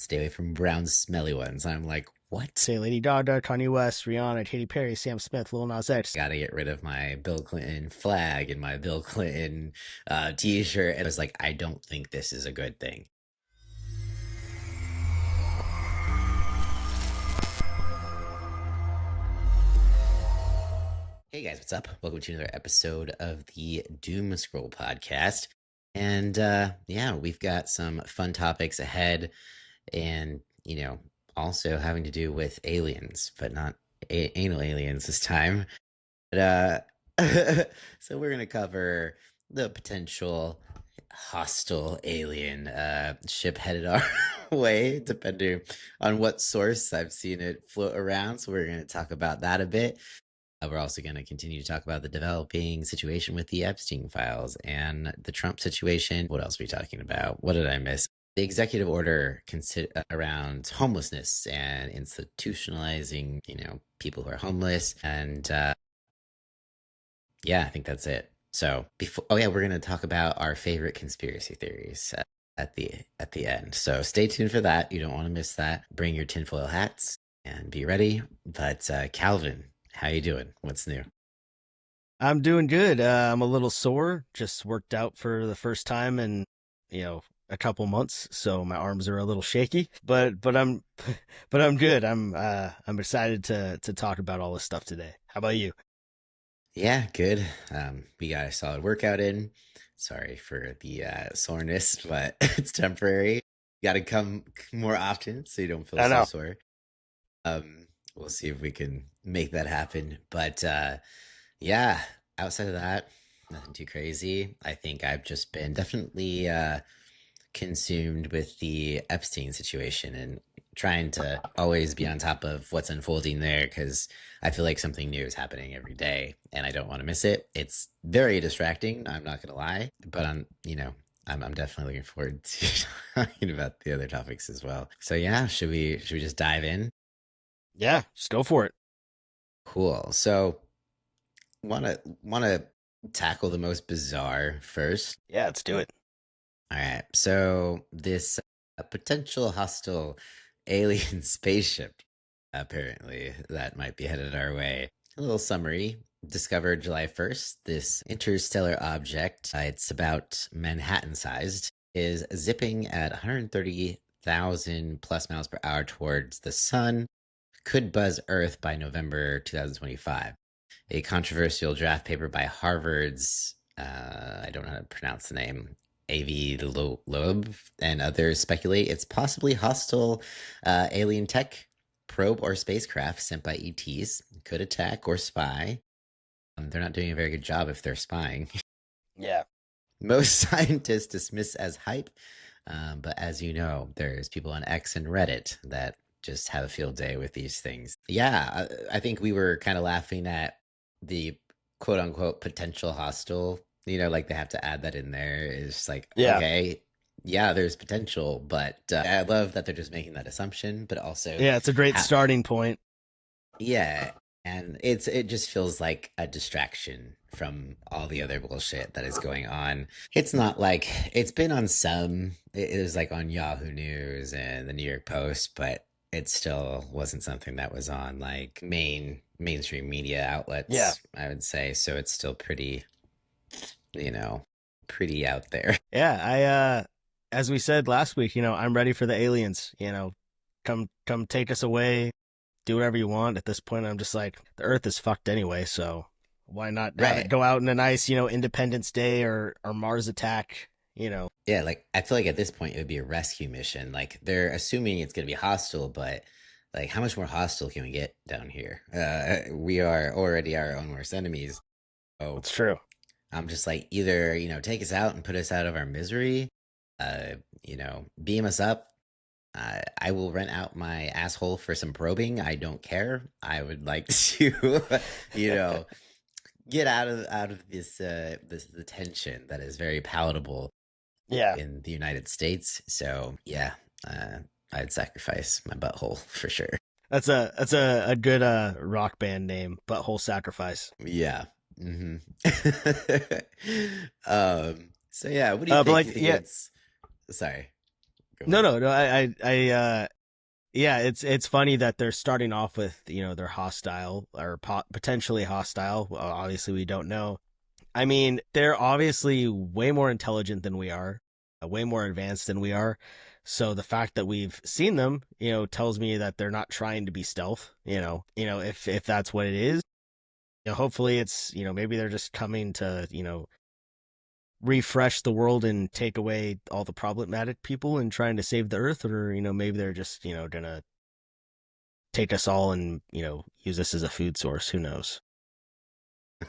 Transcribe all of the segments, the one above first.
Stay away from brown, smelly ones. I'm like, what? Say Lady Gaga, Kanye West, Rihanna, Katy Perry, Sam Smith, Lil Nas X. Gotta get rid of my Bill Clinton flag and my Bill Clinton t-shirt. And I was like, I don't think this is a good thing. Hey guys, what's up? Welcome to another episode of the Doom Scroll podcast. And yeah, we've got some fun topics ahead and, also having to do with aliens, but not anal aliens this time. But so we're going to cover the potential hostile alien ship headed our way, depending on what source I've seen it float around. So we're going to talk about that a bit. We're also going to continue to talk about the developing situation with the Epstein files and the Trump situation. What else are we talking about? What did I miss? The executive order around homelessness and institutionalizing, people who are homeless. And yeah, I think that's it. So we're going to talk about our favorite conspiracy theories at the end. So stay tuned for that. You don't want to miss that. Bring your tinfoil hats and be ready. But Calvin, how you doing? What's new? I'm doing good. I'm a little sore. Just worked out for the first time in, a couple months, so my arms are a little shaky. But I'm but I'm good. I'm excited to talk about all this stuff today. How about you? Yeah, good. We got a solid workout in. Sorry for the soreness, but it's temporary. You got to come more often so you don't feel I so know. sore. We'll see if we can make that happen. But yeah, outside of that, nothing too crazy. I think I've just been definitely consumed with the Epstein situation and trying to always be on top of what's unfolding there because I feel like something new is happening every day and I don't want to miss it. It's very distracting, I'm not gonna lie, but I'm definitely looking forward to talking about the other topics as well. So yeah, should we just dive in? Yeah, just go for it. Cool. So wanna tackle the most bizarre first. Yeah, let's do it. All right. So this potential hostile alien spaceship, apparently, that might be headed our way. A little summary. Discovered July 1st, this interstellar object, it's about Manhattan sized, is zipping at 130,000 plus miles per hour towards the sun, could buzz Earth by November 2025. A controversial draft paper by Harvard's, I don't know how to pronounce the name, A.V. Loeb and others speculate it's possibly hostile alien tech, probe, or spacecraft sent by ETs, could attack or spy. They're not doing a very good job if they're spying. Yeah. Most scientists dismiss as hype, but as you know, there's people on X and Reddit that just have a field day with these things. Yeah, I think we were kind of laughing at the quote unquote potential hostile, like they have to add that in there. It's like, Yeah. okay, yeah, there's potential, but I love that they're just making that assumption, but also, Yeah, it's a great starting point. yeah, and it just feels like a distraction from all the other bullshit that is going on. It's not like it's been on some. It was like on Yahoo News and the New York Post, but it still wasn't something that was on like mainstream media Yeah. outlets, I would say. So it's still pretty, pretty out there. Yeah, as we said last week, I'm ready for the aliens, come take us away, do whatever you want. At this point, I'm just like, the Earth is fucked anyway, so why not have it Right. go out in a nice, Independence Day or Mars attack. Yeah, like I feel like at this point it would be a rescue mission. Like they're assuming it's going to be hostile, but like how much more hostile can we get down here? We are already our own worst enemies. Oh, It's true. I'm just like either, take us out and put us out of our misery, beam us up. I will rent out my asshole for some probing. I don't care. I would like to, you know, get out of this the tension that is very palatable Yeah, in the United States. So yeah, I'd sacrifice my butthole for sure. that's a good rock band name, Butthole Sacrifice. Yeah. Hmm. So yeah, what do you But think? You like, think yeah, it's sorry? Go No, ahead. no, no. Yeah, it's funny that they're starting off with, they're hostile or potentially hostile. Well, obviously, we don't know. I mean, they're obviously way more intelligent than we are, way more advanced than we are. So the fact that we've seen them, tells me that they're not trying to be stealth. If that's what it is, hopefully it's, maybe they're just coming to, refresh the world and take away all the problematic people and trying to save the earth, or maybe they're just gonna take us all and use us as a food source. Who knows?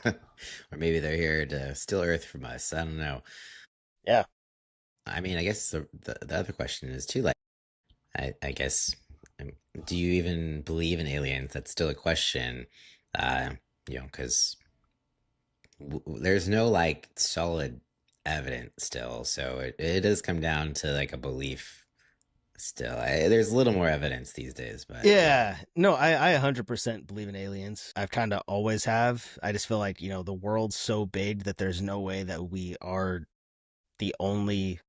Or maybe they're here to steal Earth from us. I don't know. Yeah. I mean, I guess the other question is too, like, I guess, um, do you even believe in aliens? That's still a question. Uh, because there's no like solid evidence still, so it does come down to like a belief still. There's a little more evidence these days, but yeah. Yeah, no, I 100% believe in aliens. I've kind of always have. I just feel like, the world's so big that there's no way that we are the only,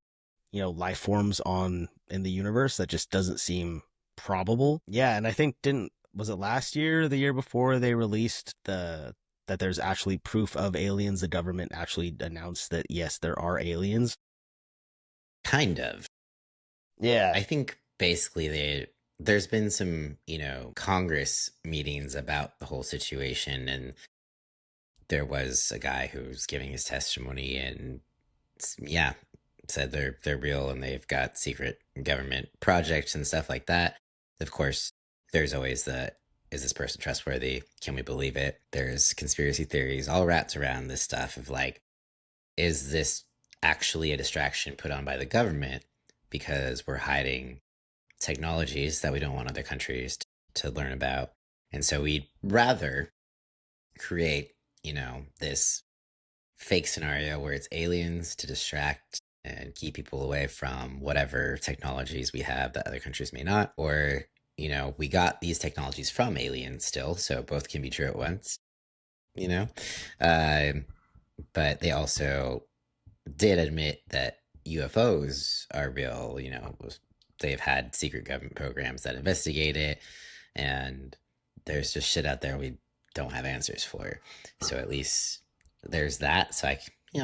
life forms on in the universe. That just doesn't seem probable. Yeah, and I think didn't was it last year or the year before they released that there's actually proof of aliens. The government actually announced that yes, there are aliens. Kind of. Yeah. I think basically there's been some, Congress meetings about the whole situation, and there was a guy who was giving his testimony, and yeah, said they're real and they've got secret government projects and stuff like that. Of course, there's always the, is this person trustworthy? Can we believe it? There's conspiracy theories all wrapped around this stuff of like, is this actually a distraction put on by the government because we're hiding technologies that we don't want other countries to learn about? And so we'd rather create, this fake scenario where it's aliens to distract and keep people away from whatever technologies we have that other countries may not, or we got these technologies from aliens still, so both can be true at once, you know um, but they also did admit that UFOs are real. They've had secret government programs that investigate it, and there's just shit out there we don't have answers for. So at least there's that. So I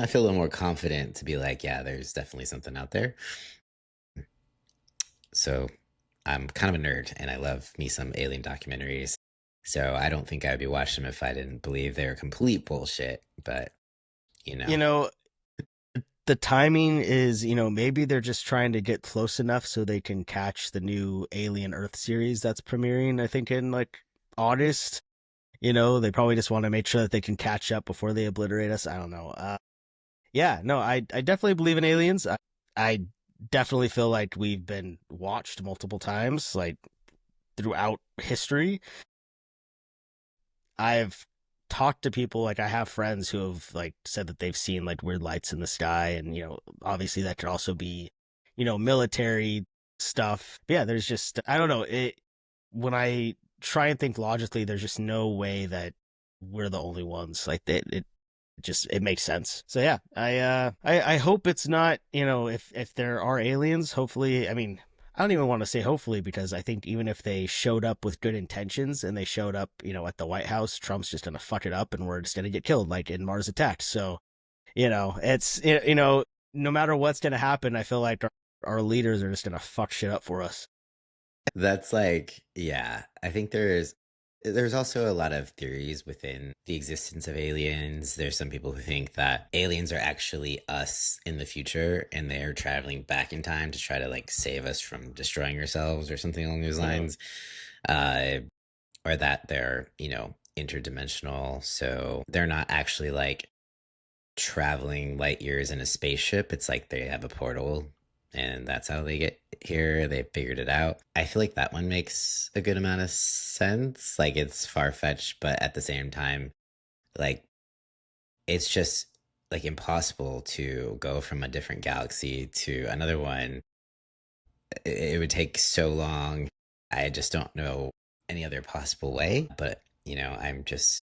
feel a little more confident to be like, yeah, there's definitely something out there. So I'm kind of a nerd, and I love me some alien documentaries. So I don't think I would be watching them if I didn't believe they were complete bullshit. But you You know, know, the timing is, maybe they're just trying to get close enough so they can catch the new Alien Earth series that's premiering, I think, in like August. They probably just want to make sure that they can catch up before they obliterate us. I don't know. Yeah, no, I definitely believe in aliens. I definitely feel like we've been watched multiple times, like throughout history. I've talked to people, like I have friends who have like said that they've seen like weird lights in the sky, and obviously that could also be military stuff. But yeah, there's just, I don't know, it when I try and think logically, there's just no way that we're the only ones. Like it just, it makes sense. So yeah, I hope it's not, if there are aliens, hopefully, I mean, I don't even want to say hopefully, because I think even if they showed up with good intentions and they showed up, at the White House, Trump's just gonna fuck it up and we're just gonna get killed like in Mars Attacks. So, it's, no matter what's gonna happen, I feel like our leaders are just gonna fuck shit up for us. that's like, yeah, I think there's also a lot of theories within the existence of aliens. There's some people who think that aliens are actually us in the future and they're traveling back in time to try to like save us from destroying ourselves or something along those Uh, lines. Uh, or that they're, interdimensional. So they're not actually like traveling light years in a spaceship. It's like they have a portal and that's how they get here. They figured it out. I feel like that one makes a good amount of sense. Like it's far fetched, but at the same time, like it's just like impossible to go from a different galaxy to another one. It would take so long. I just don't know any other possible way. But, I'm just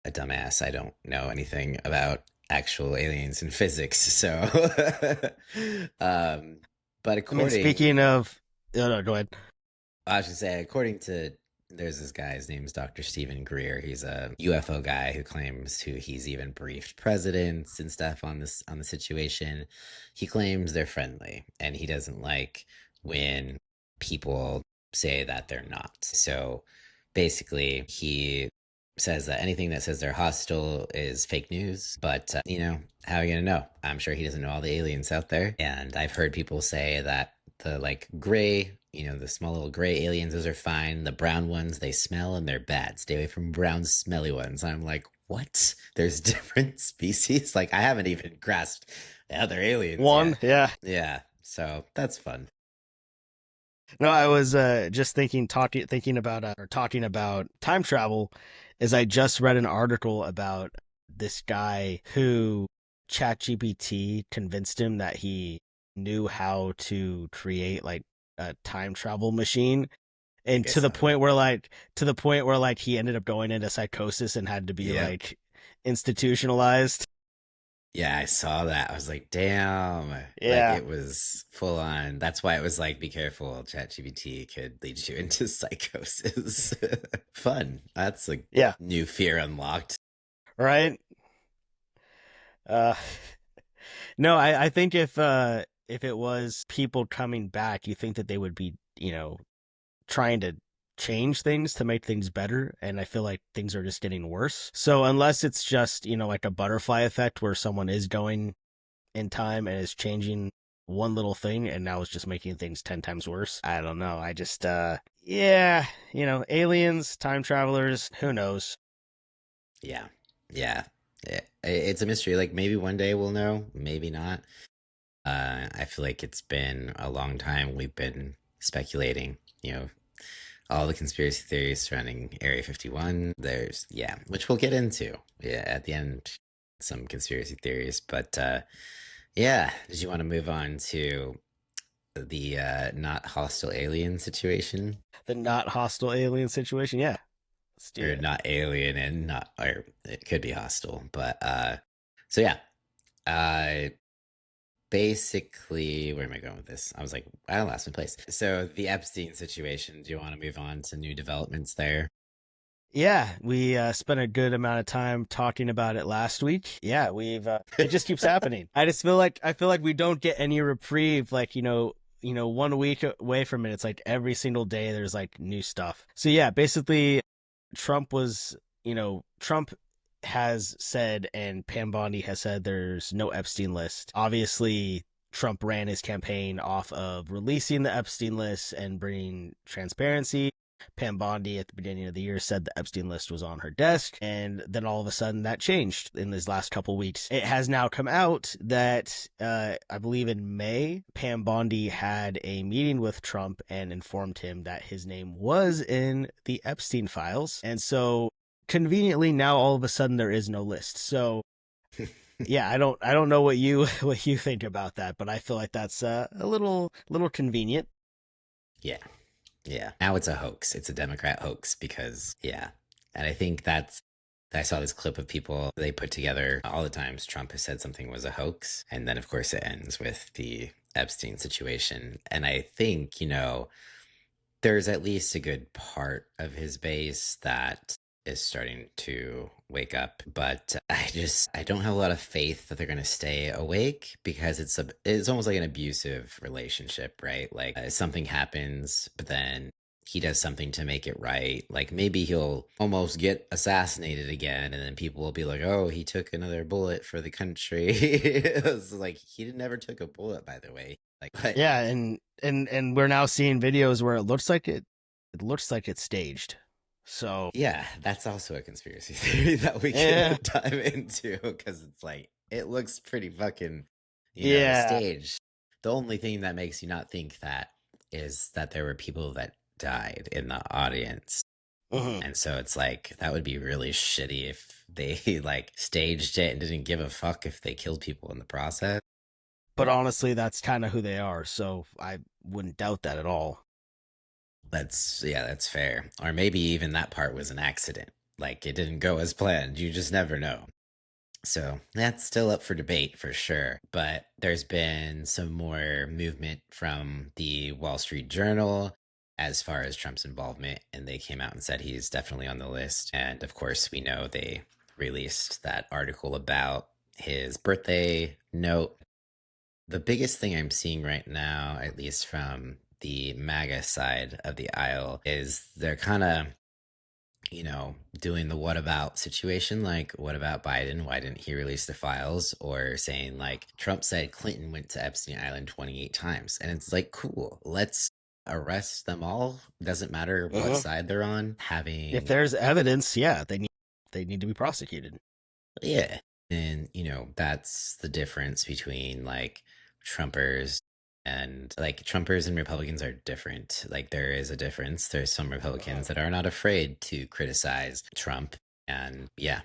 a dumbass. I don't know anything about actual aliens and physics. So, um, But I mean, according, speaking of, no, no, go ahead. I should say, according to there's this guy, his name's Dr. Stephen Greer. He's a UFO guy who claims who he's even briefed presidents and stuff on this on the situation. He claims they're friendly and he doesn't like when people say that they're not. So basically, he says that anything that says they're hostile is fake news. But, how are you going to know? I'm sure he doesn't know all the aliens out there. And I've heard people say that the like gray, the small little gray aliens, those are fine. The brown ones, they smell and they're bad. Stay away from brown, smelly ones. I'm like, what? There's different species? Like, I haven't even grasped the other aliens One, yet. yeah. Yeah. So that's fun. No, I was just talking about time travel, is I just read an article about this guy who ChatGPT convinced him that he knew how to create like a time travel machine, I and think I saw that. to the point where like he ended up going into psychosis and had to be Yep. like institutionalized. Yeah, I saw that. I was like, damn. Like Yeah, it was full on. That's why it was like, be careful. ChatGPT could lead you into psychosis. Fun. That's a yeah, new fear unlocked. right. Uh, no, I think if it was people coming back, you think that they would be, trying to change things to make things better, and I feel like things are just getting worse. So unless it's just, like a butterfly effect where someone is going in time and is changing one little thing and now it's just making things 10 times worse. I don't know. I just yeah, aliens, time travelers, who knows. Yeah. Yeah. It's a mystery. Like maybe one day we'll know, maybe not. I feel like it's been a long time we've been speculating, all the conspiracy theories surrounding Area 51. Yeah, which we'll get into. Yeah, at the end, some conspiracy theories. But yeah, did you want to move on to the not hostile alien situation? The not hostile alien situation. Yeah, let's do Or it. not alien and not, or it could be hostile. But so yeah, uh, basically, where am I going with this? I was like, I lost my place. So the Epstein situation. Do you want to move on to new developments there? Yeah, we spent a good amount of time talking about it last week. Yeah, we've it just keeps happening. I feel like we don't get any reprieve. Like, 1 week away from it, it's like every single day there's like new stuff. So yeah, basically, Trump has said, and Pam Bondi has said, there's no Epstein list. Obviously, Trump ran his campaign off of releasing the Epstein list and bringing transparency. Pam Bondi at the beginning of the year said the Epstein list was on her desk, and then all of a sudden that changed in these last couple weeks. It has now come out that I believe in May, Pam Bondi had a meeting with Trump and informed him that his name was in the Epstein files, and so conveniently now all of a sudden there is no list. So yeah, I don't know what you what you think about that, but I feel like that's a little convenient. Yeah. Yeah. Now it's a hoax. It's a Democrat hoax because, yeah. And I think I saw this clip of people, they put together all the times Trump has said something was a hoax. And then, of course, it ends with the Epstein situation. And I think, there's at least a good part of his base that is starting to wake up, but I don't have a lot of faith that they're going to stay awake because it's almost like an abusive relationship, right? Like something happens, but then he does something to make it right. Like maybe he'll almost get assassinated again, and then people will be like, "Oh, he took another bullet for the country." It's like he never took a bullet, by the way. Like, but Yeah, and we're now seeing videos where it looks like it's staged. So yeah, that's also a conspiracy theory that we yeah, could dive into because it's like it looks pretty fucking, yeah, staged. The only thing that makes you not think that is that there were people that died in the audience. hmm. And so it's like that would be really shitty if they like staged it and didn't give a fuck if they killed people in the process. But honestly, that's kind of who they are. So I wouldn't doubt that at all. That's fair. Or maybe even that part was an accident. Like it didn't go as planned. You just never know. So that's still up for debate for sure. But there's been some more movement from the Wall Street Journal as far as Trump's involvement, and they came out and said he's definitely on the list. And of course, we know they released that article about his birthday note. The biggest thing I'm seeing right now, at least from the MAGA side of the aisle, is they're kind of, doing the what about situation. Like, what about Biden? Why didn't he release the files? Or saying, like, Trump said Clinton went to Epstein Island 28 times. And it's like, cool, let's arrest them all. Doesn't matter what Uh-huh. side they're on. If Having, there's evidence, yeah, they need to be prosecuted. yeah. And, that's the difference between like Trumpers Trumpers and Republicans are different. Like, there is a difference. There's some Uh-huh. Republicans that are not afraid to criticize Trump. And yeah,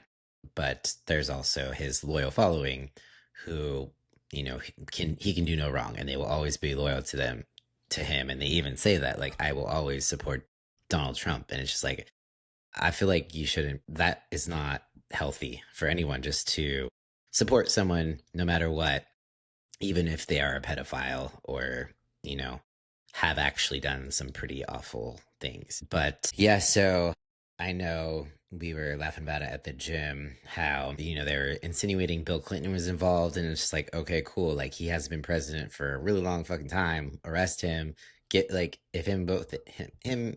but there's also his loyal following who, he can do no wrong and they will always be loyal to him. And they even say that, like, I will always support Donald Trump. And it's just like, I feel like you shouldn't, that is not healthy for anyone just to support someone no matter what, even if they are a pedophile or, you know, have actually done some pretty awful things. But yeah, so I know we were laughing about it at the gym how, they were insinuating Bill Clinton was involved. And it's just like, okay, cool. Like, he has been president for a really long fucking time. Arrest him. Get, like, if him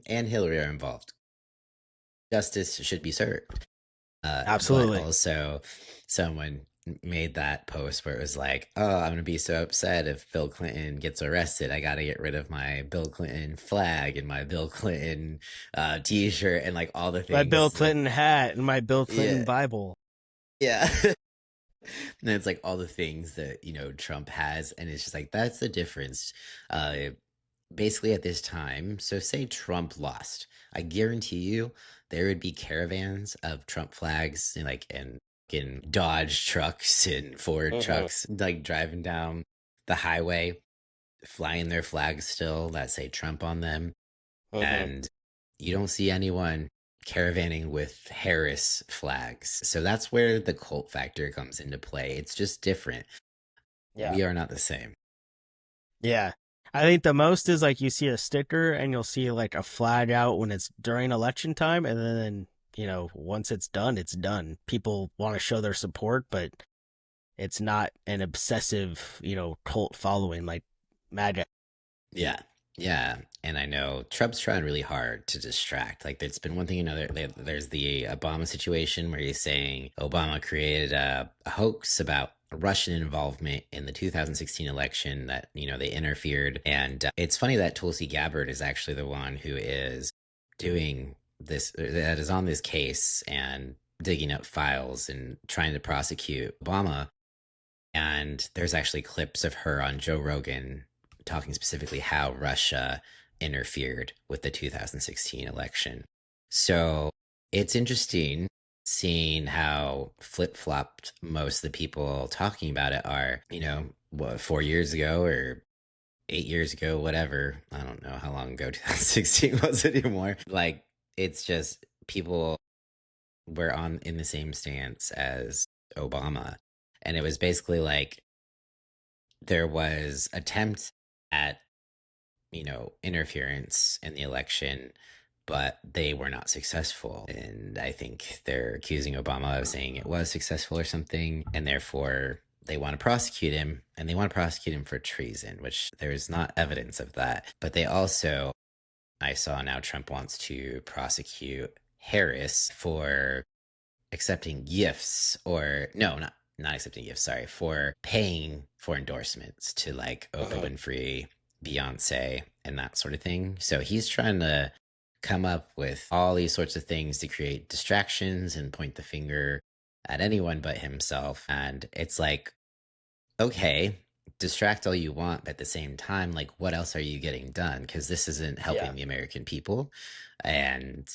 and Hillary are involved, justice should be served. But Absolutely. also, someone made that post where it was like, "Oh, I'm gonna be so upset if Bill Clinton gets arrested. I gotta get rid of my Bill Clinton flag and my Bill Clinton T-shirt and like all the My Bill things." Like, Clinton hat and my Bill Clinton yeah, Bible. yeah. And it's like all the things that Trump has, and it's just like that's the difference. Uh, Basically at this time, so say Trump lost, I guarantee you there would be caravans of Trump flags and like and in Dodge trucks and Ford Uh-huh. trucks like driving down the highway, flying their flags still that say Trump on them. Uh-huh. And you don't see anyone caravanning with Harris flags. So that's where the cult factor comes into play. It's just different. Yeah. We are not the same. Yeah. I think the most is like you see a sticker and you'll see like a flag out when it's during election time, and then, once it's done, it's done. People want to show their support, but it's not an obsessive, cult following like MAGA. Yeah. Yeah. And I know Trump's trying really hard to distract. Like, there's been one thing, another. There's the Obama situation where he's saying Obama created a hoax about Russian involvement in the 2016 election, that, they interfered. And it's funny that Tulsi Gabbard is actually the one who is doing this, that is on this case and digging up files and trying to prosecute Obama. And there's actually clips of her on Joe Rogan talking specifically how Russia interfered with the 2016 election. So it's interesting seeing how flip flopped most of the people talking about it are, what, 4 years ago or 8 years ago, whatever. I don't know how long ago 2016 was anymore. Like, it's just people were on in the same stance as Obama. And it was basically like there was attempt at interference in the election, but they were not successful. And I think they're accusing Obama of saying it was successful or something, and therefore they want to prosecute him, and they want to prosecute him for treason, which there's not evidence of that. But they also, I saw now, Trump wants to prosecute Harris for accepting gifts, or no, not accepting gifts, sorry, for paying for endorsements to like Oprah Uh-huh. Winfrey, Beyonce, and that sort of thing. So he's trying to come up with all these sorts of things to create distractions and point the finger at anyone but himself. And it's like, okay, distract all you want, but at the same time, like, what else are you getting done? Because this isn't Yeah. helping the American people. And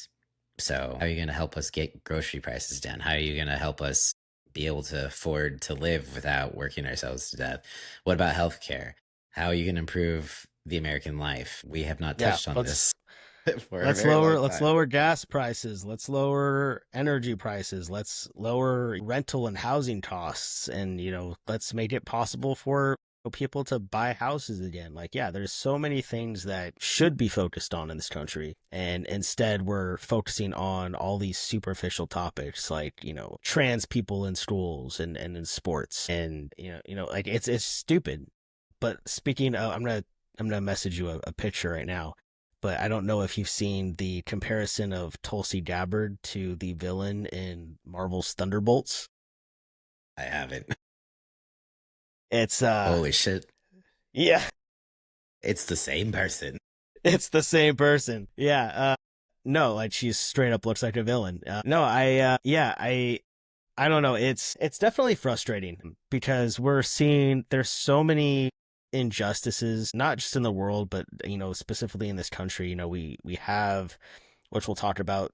so, how are you going to help us get grocery prices down? How are you going to help us be able to afford to live without working ourselves to death? What about healthcare? How are you going to improve the American life? We have not Yeah. touched on Let's this. for a very long Let's time. lower gas prices, let's lower energy prices, let's lower rental and housing costs, and let's make it possible for people to buy houses again. Like, yeah, there's so many things that should be focused on in this country, and instead we're focusing on all these superficial topics like, trans people in schools and in sports, and like it's stupid. But speaking of, I'm gonna message you a picture right now, but I don't know if you've seen the comparison of Tulsi Gabbard to the villain in Marvel's Thunderbolts. I haven't. It's Holy shit. yeah, It's the same person. it's the same person. Yeah, no, like she's straight up looks like a villain. No, yeah, I don't know. It's definitely frustrating because we're seeing there's so many injustices, not just in the world, but specifically in this country. We have, which we'll talk about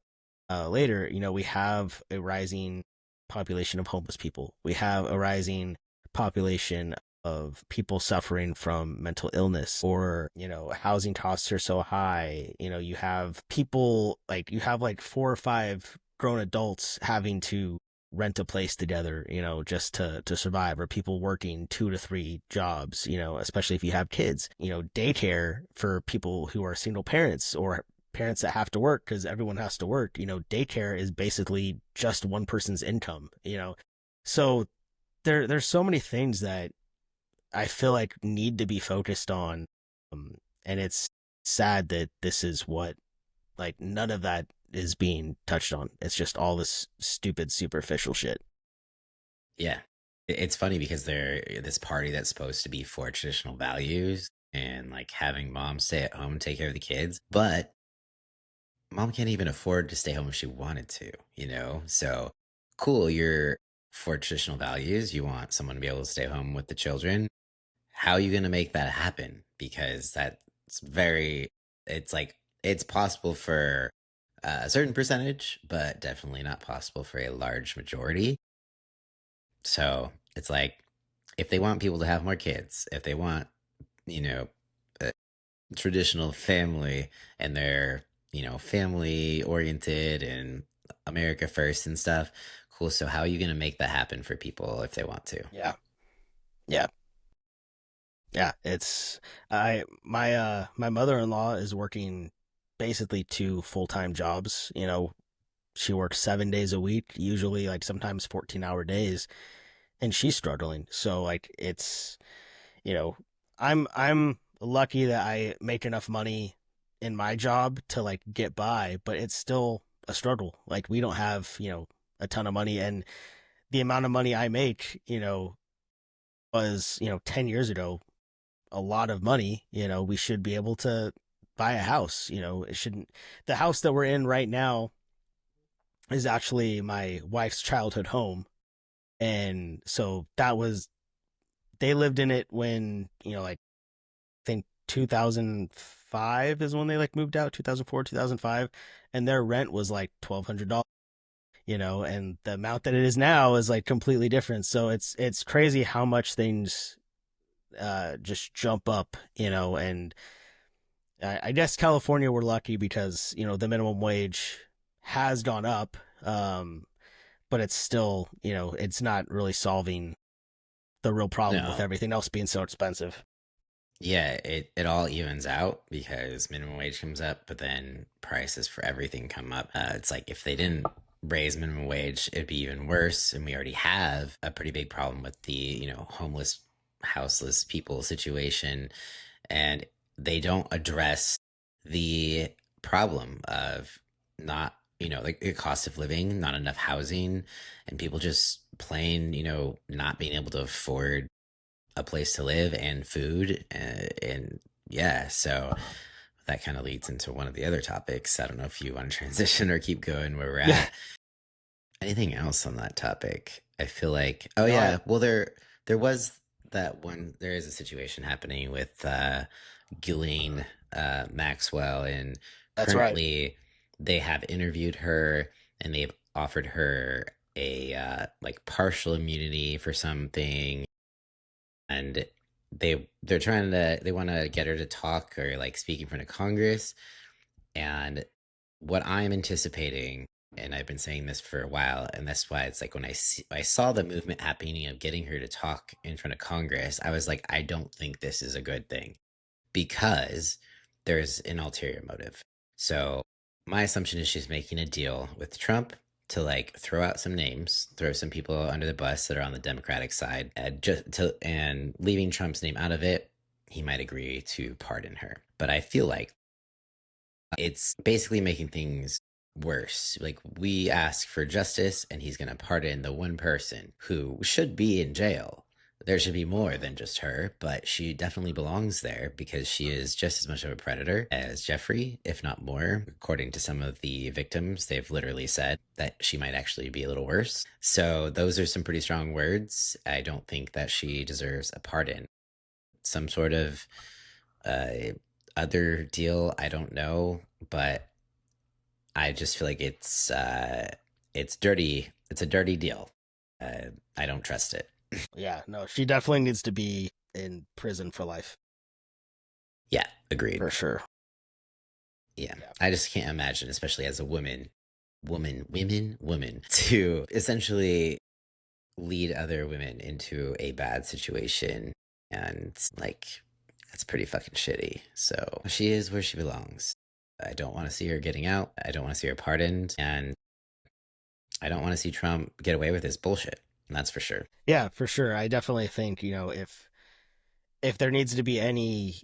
later. We have a rising population of homeless people. We have a rising population of people suffering from mental illness, or housing costs are so high. You have people, like, you have like four or five grown adults having to rent a place together, just to survive, or people working 2 to 3 jobs, especially if you have kids, daycare for people who are single parents or parents that have to work, because everyone has to work. Daycare is basically just one person's income, so there's so many things that I feel like need to be focused on, and it's sad that this is what, like, none of that is being touched on. It's just all this stupid superficial shit. Yeah. It's funny because they're this party that's supposed to be for traditional values and like having mom stay at home and take care of the kids, but mom can't even afford to stay home if she wanted to, you know? So cool, you're for traditional values. You want someone to be able to stay home with the children. How are you going to make that happen? Because that's very, it's like, it's possible for a certain percentage, but definitely not possible for a large majority. So it's like, if they want people to have more kids, if they want, you know, a traditional family and they're, family oriented and America first and stuff, cool. So how are you going to make that happen for people if they want to? Yeah. Yeah. Yeah. It's my mother-in-law is working basically 2 full-time jobs. She works 7 days a week, usually like sometimes 14-hour days, and she's struggling. So like you know, I'm lucky that I make enough money in my job to like get by, but it's still a struggle. Like, we don't have, a ton of money, and the amount of money I make, was, 10 years ago a lot of money. We should be able to buy a house. It shouldn't The house that we're in right now is actually my wife's childhood home. And so they lived in it when, like, I think 2005 is when they like moved out, 2004, 2005, and their rent was like $1,200, and the amount that it is now is like completely different. So it's crazy how much things just jump up, and I guess California, we're lucky because, the minimum wage has gone up, but it's still, it's not really solving the real problem with No. everything else being so expensive. Yeah, it all evens out because minimum wage comes up, but then prices for everything come up. It's like if they didn't raise minimum wage, it'd be even worse. And we already have a pretty big problem with the, homeless, houseless people situation. And they don't address the problem of not, like the cost of living, not enough housing, and people just plain, not being able to afford a place to live and food. And yeah, so that kind of leads into one of the other topics. I don't know if you want to transition or keep going where we're Yeah. at. Anything else on that topic? I feel like, oh No, yeah, well there was that one. There is a situation happening with Ghislaine Maxwell, and that's right. currently they have interviewed her and they've offered her a like partial immunity for something, and they want to get her to talk or like speak in front of Congress, And what I'm anticipating, and I've been saying this for a while, and that's why it's like when I saw the movement happening of getting her to talk in front of Congress, I was like, I don't think this is a good thing because there's an ulterior motive. So my assumption is she's making a deal with Trump to like throw out some names, throw some people under the bus that are on the Democratic side, and leaving Trump's name out of it, he might agree to pardon her. But I feel like it's basically making things worse. Like we ask for justice, and he's going to pardon the one person who should be in jail. There should be more than just her, but she definitely belongs there because she is just as much of a predator as Jeffrey, if not more. According to some of the victims, they've literally said that she might actually be a little worse. So those are some pretty strong words. I don't think that she deserves a pardon. Some sort of uh, other deal, I don't know, but I just feel like it's dirty. It's a dirty deal. I don't trust it. Yeah, no, she definitely needs to be in prison for life, Yeah, agreed. for sure. Yeah, Yeah. I just can't imagine, especially as a woman, to essentially lead other women into a bad situation, and like that's pretty fucking shitty. So she is where she belongs. I don't want to see her getting out. I don't want to see her pardoned, and I don't want to see Trump get away with his bullshit. That's for sure. Yeah, for sure. I definitely think, if there needs to be any,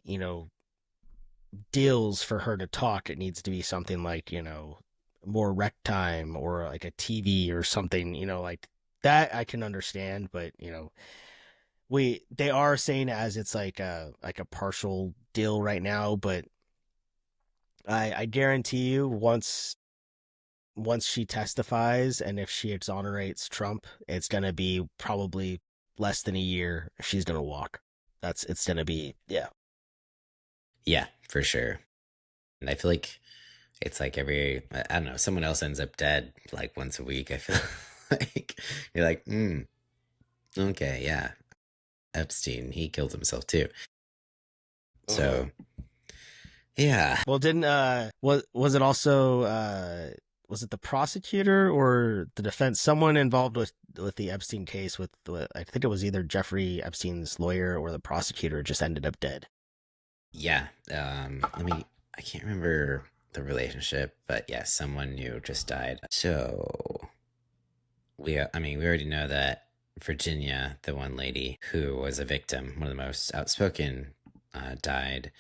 deals for her to talk, it needs to be something like, more rec time or like a TV or something, like that I can understand, but they are saying it as it's like a partial deal right now, but I guarantee you once she testifies and if she exonerates Trump, it's gonna be probably less than a year. She's gonna walk. It's gonna be, yeah. Yeah, for sure. And I feel like it's like I don't know, someone else ends up dead like once a week. I feel like you're like, okay, yeah, Epstein, he killed himself too. Uh-huh. So yeah, Well, didn't was it also was it the prosecutor or the defense? Someone involved with the Epstein case I think it was either Jeffrey Epstein's lawyer or the prosecutor just ended up dead. yeah. I can't remember the relationship, but yeah, someone new just died. So we already know that Virginia, the one lady who was a victim, one of the most outspoken, died.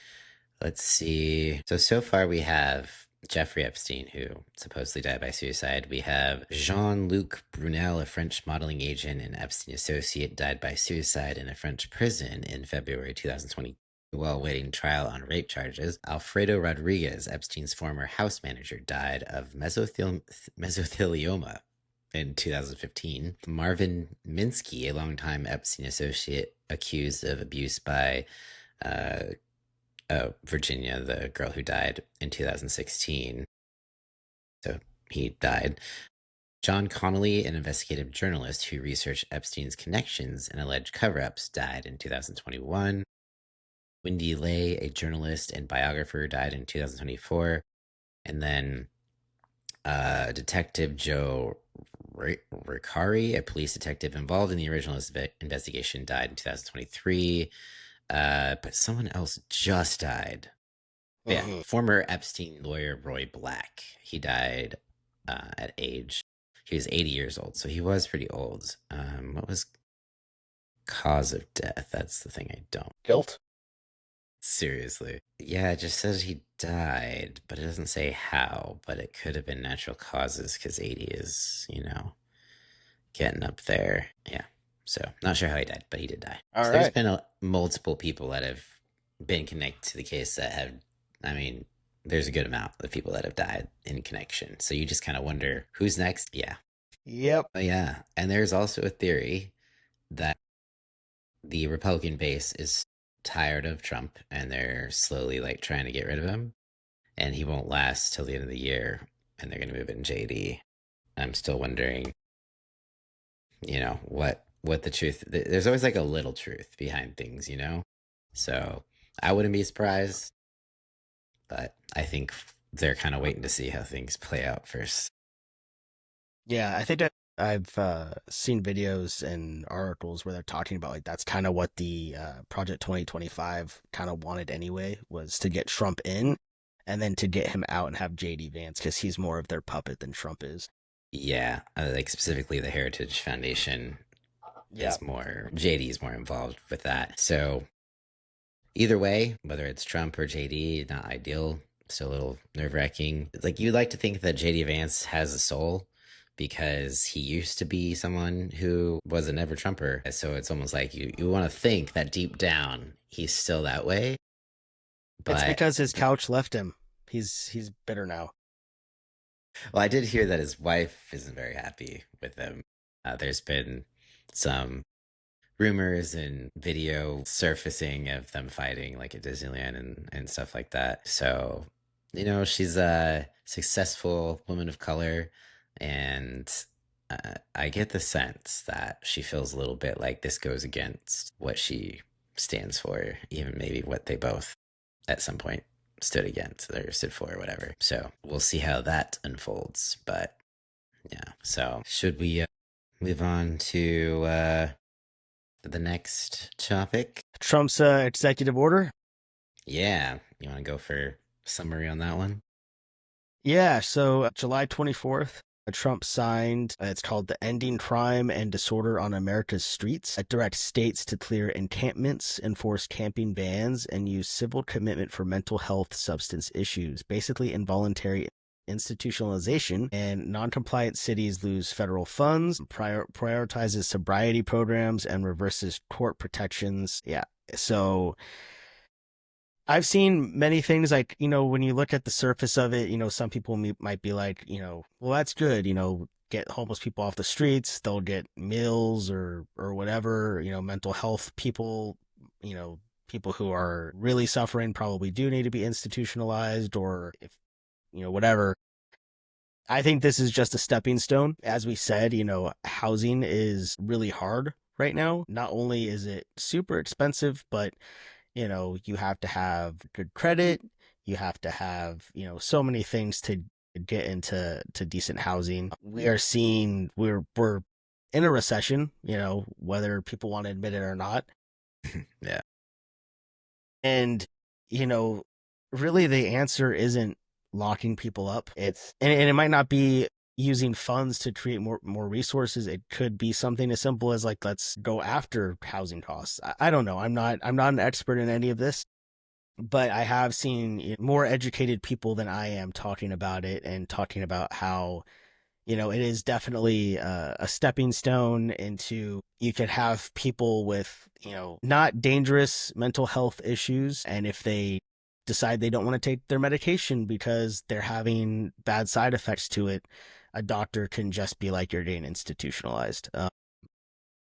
Let's see. So far we have Jeffrey Epstein, who supposedly died by suicide. We have Jean-Luc Brunel, a French modeling agent and Epstein associate, died by suicide in a French prison in February 2020 while awaiting trial on rape charges. Alfredo Rodriguez, Epstein's former house manager, died of mesothelioma in 2015. Marvin Minsky, a longtime Epstein associate, accused of abuse by uh, Virginia, the girl who died in 2016. So he died. John Connolly, an investigative journalist who researched Epstein's connections and alleged cover ups, died in 2021. Wendy Lay, a journalist and biographer, died in 2024. And then Detective Joe Ricari, a police detective involved in the original investigation, died in 2023. But someone else just died. Yeah, Mm-hmm. former Epstein lawyer Roy Black. He died at age. He was 80 years old, so he was pretty old. What was cause of death? That's the thing I don't. Guilt. Seriously. Yeah, it just says he died, but it doesn't say how. But it could have been natural causes because 80 is, getting up there. Yeah. So, not sure how he died, but he did die. All So, there's right. been multiple people that have been connected to the case that have, I mean, there's a good amount of people that have died in connection. So, you just kind of wonder who's next? Yeah. Yep. Oh, yeah. And there's also a theory that the Republican base is tired of Trump and they're slowly like trying to get rid of him. And he won't last till the end of the year and they're going to move in JD. I'm still wondering, what the truth. There's always like a little truth behind things. So I wouldn't be surprised, but I think they're kind of waiting to see how things play out first. Yeah, I think that I've seen videos and articles where they're talking about like that's kind of what the Project 2025 kind of wanted anyway, was to get Trump in and then to get him out and have JD Vance because he's more of their puppet than Trump is. Yeah, like specifically the Heritage Foundation Yeah. is more, JD is more involved with that. So either way, whether it's Trump or JD, not ideal. Still a little nerve wracking. Like you'd like to think that JD Vance has a soul because he used to be someone who was a never Trumper. So it's almost like you want to think that deep down he's still that way. It's But because his couch left him. He's bitter now. well, I did hear that his wife isn't very happy with him. There's been some rumors and video surfacing of them fighting like at Disneyland and stuff like that. So, she's a successful woman of color, and I get the sense that she feels a little bit like this goes against what she stands for, even maybe what they both at some point stood against or stood for or whatever. So we'll see how that unfolds. But yeah, so should we move on to the next topic? Trump's executive order. Yeah, you want to go for summary on that one? Yeah, so July 24th, Trump signed, it's called the Ending Crime and Disorder on America's Streets. It directs states to clear encampments, enforce camping bans, and use civil commitment for mental health substance issues. Basically, involuntary institutionalization, and non-compliant cities lose federal funds, prioritizes sobriety programs, and reverses court protections. Yeah, so I've seen many things like, when you look at the surface of it, some people might be like, well, that's good, get homeless people off the streets, they'll get meals or whatever, mental health people, people who are really suffering probably do need to be institutionalized or if, whatever. I think this is just a stepping stone. As we said, housing is really hard right now. Not only is it super expensive, but you have to have good credit. You have to have, so many things to get into decent housing. We are seeing we're in a recession, whether people want to admit it or not. Yeah. And, you know, really the answer isn't locking people up. And it might not be using funds to create more resources. It could be something as simple as like let's go after housing costs. I don't know. I'm not an expert in any of this, but I have seen more educated people than I am talking about it and talking about how it is definitely a stepping stone into you could have people with, not dangerous mental health issues. And if they decide they don't want to take their medication because they're having bad side effects to it, a doctor can just be like, you're getting institutionalized.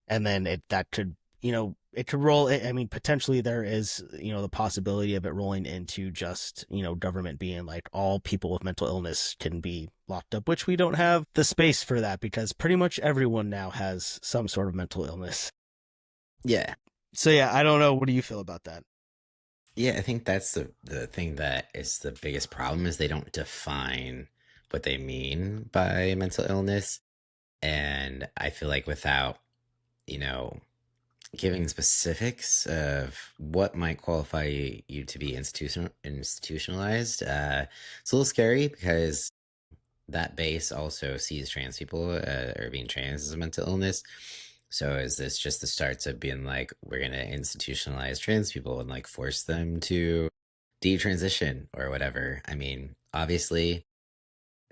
And then that could, it could roll. I mean, potentially there is, the possibility of it rolling into just, government being like all people with mental illness can be locked up, which we don't have the space for that because pretty much everyone now has some sort of mental illness. Yeah. So yeah, I don't know. What do you feel about that? Yeah, I think that's the thing that is the biggest problem is they don't define what they mean by mental illness. And I feel like without, you know, giving specifics of what might qualify you to be institutionalized, it's a little scary because that base also sees trans people or being trans as a mental illness. So is this just the starts of being like we're gonna institutionalize trans people and like force them to detransition or whatever? I mean, obviously,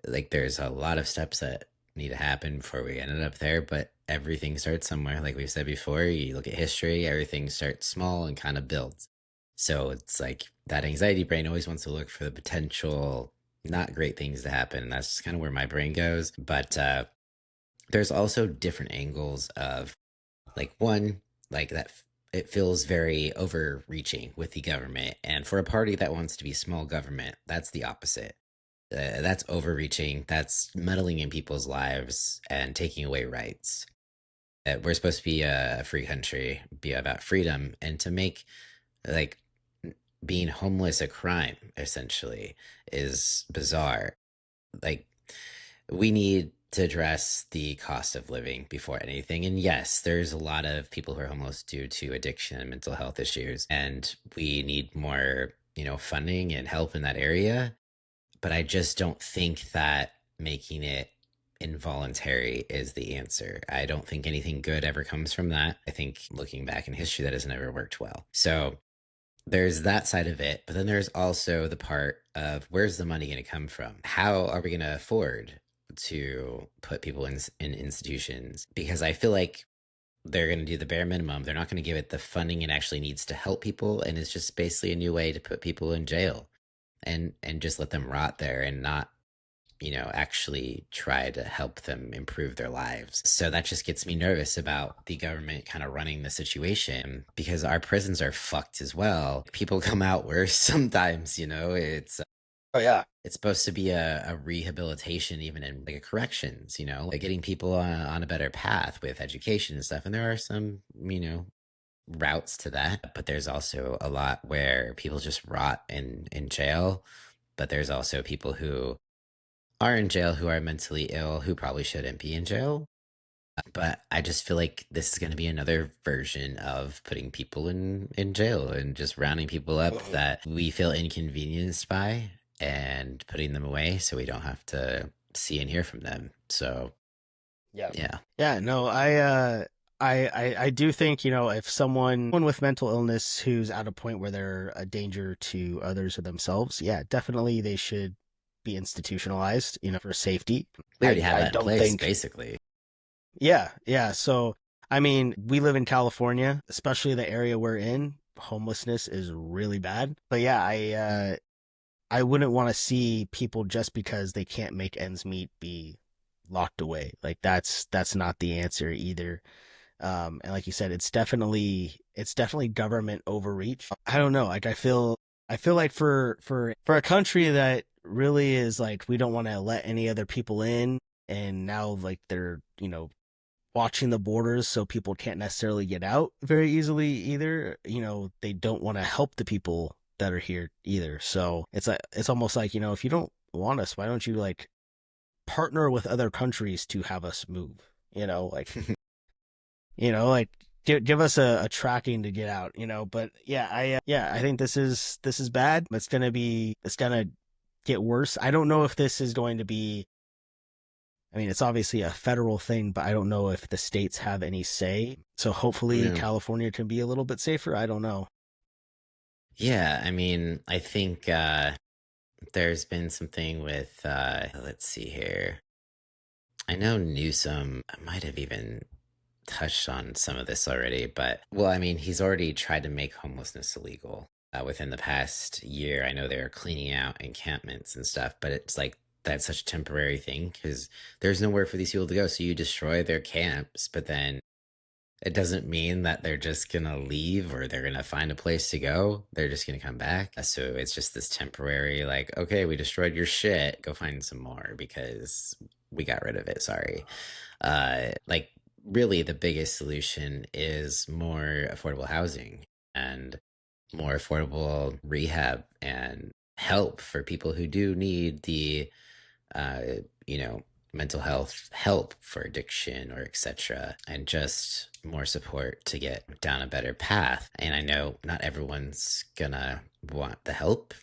like there's a lot of steps that need to happen before we ended up there, but everything starts somewhere. Like we've said before, you look at history, everything starts small and kind of builds. So it's like that anxiety brain always wants to look for the potential not great things to happen. And that's just kind of where my brain goes. But there's also different angles of like one, like that it feels very overreaching with the government. And for a party that wants to be small government, that's the opposite. That's overreaching. That's meddling in people's lives and taking away rights. We're supposed to be a free country, be about freedom, and to make like being homeless a crime, essentially, is bizarre. Like, we need to address the cost of living before anything. And yes, there's a lot of people who are homeless due to addiction and mental health issues, and we need more, funding and help in that area. But I just don't think that making it involuntary is the answer. I don't think anything good ever comes from that. I think looking back in history, that has never worked well. So there's that side of it, but then there's also the part of where's the money going to come from? How are we going to afford to put people in institutions? Because I feel like they're going to do the bare minimum. They're not going to give it the funding it actually needs to help people, and it's just basically a new way to put people in jail and just let them rot there and not actually try to help them improve their lives. So that just gets me nervous about the government kind of running the situation because our prisons are fucked as well. People come out worse sometimes, Oh yeah. it's supposed to be a rehabilitation, even in like a corrections, like getting people on a better path with education and stuff. And there are some, routes to that, but there's also a lot where people just rot in jail. But there's also people who are in jail who are mentally ill who probably shouldn't be in jail. But I just feel like this is going to be another version of putting people in jail and just rounding people up Mhm. that we feel inconvenienced by and putting them away so we don't have to see and hear from them. So, Yeah. yeah. Yeah, no, I do think, if someone with mental illness who's at a point where they're a danger to others or themselves, yeah, definitely they should be institutionalized, for safety. We already have I that in don't place, think, basically. yeah, yeah. So, I mean, we live in California, especially the area we're in. Homelessness is really bad. But yeah, I wouldn't want to see people just because they can't make ends meet be locked away. Like that's not the answer either. And like you said, it's definitely government overreach. I don't know. Like I feel like for a country that really is like we don't want to let any other people in, and now like they're watching the borders so people can't necessarily get out very easily either. They don't want to help the people that are here either. So it's almost like if you don't want us, why don't you like partner with other countries to have us move? Like like give us a tracking to get out. But yeah, I think this is bad. It's gonna get worse. I don't know if this is going to be. I mean, it's obviously a federal thing, but I don't know if the states have any say. So hopefully Yeah. California can be a little bit safer. I don't know. Yeah, I mean, I think there's been something with, let's see here. I know Newsom might have even touched on some of this already, but well, I mean, he's already tried to make homelessness illegal within the past year. I know they're cleaning out encampments and stuff, but it's like that's such a temporary thing because there's nowhere for these people to go. So you destroy their camps, but then it doesn't mean that they're just gonna leave or they're gonna find a place to go. They're just gonna come back. So it's just this temporary, like, okay, we destroyed your shit. Go find some more because we got rid of it. Sorry. Like, really, the biggest solution is more affordable housing and more affordable rehab and help for people who do need the uh, you know, mental health help for addiction or etc. And just more support to get down a better path. And I know not everyone's gonna want the help.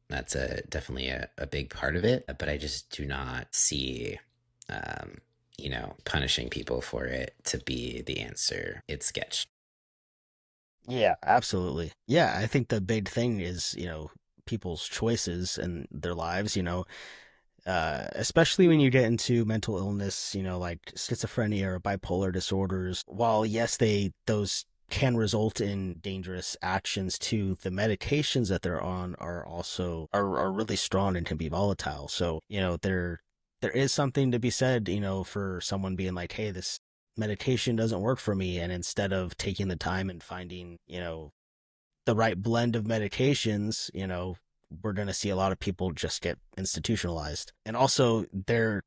That's definitely a big part of it, but I just do not see um, punishing people for it to be the answer. It's sketch. Yeah, absolutely. Yeah, I think the big thing is, people's choices and their lives, especially when you get into mental illness, like schizophrenia or bipolar disorders. While yes, those can result in dangerous actions too, the medications that they're on are also are really strong and can be volatile. So, there is something to be said, for someone being like, hey, this medication doesn't work for me. And instead of taking the time and finding, the right blend of medications, we're going to see a lot of people just get institutionalized. And also there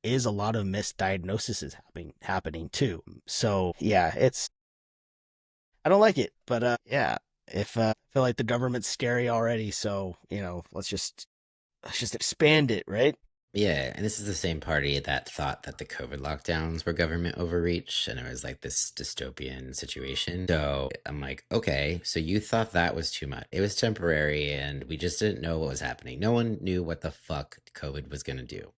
is a lot of misdiagnoses happening too. So, yeah, I don't like it, but yeah, If I feel like the government's scary already, so let's just expand it, right? Yeah, and this is the same party that thought that the COVID lockdowns were government overreach and it was like this dystopian situation. So I'm like, okay, so you thought that was too much. It was temporary and we just didn't know what was happening. No one knew what the fuck COVID was going to do.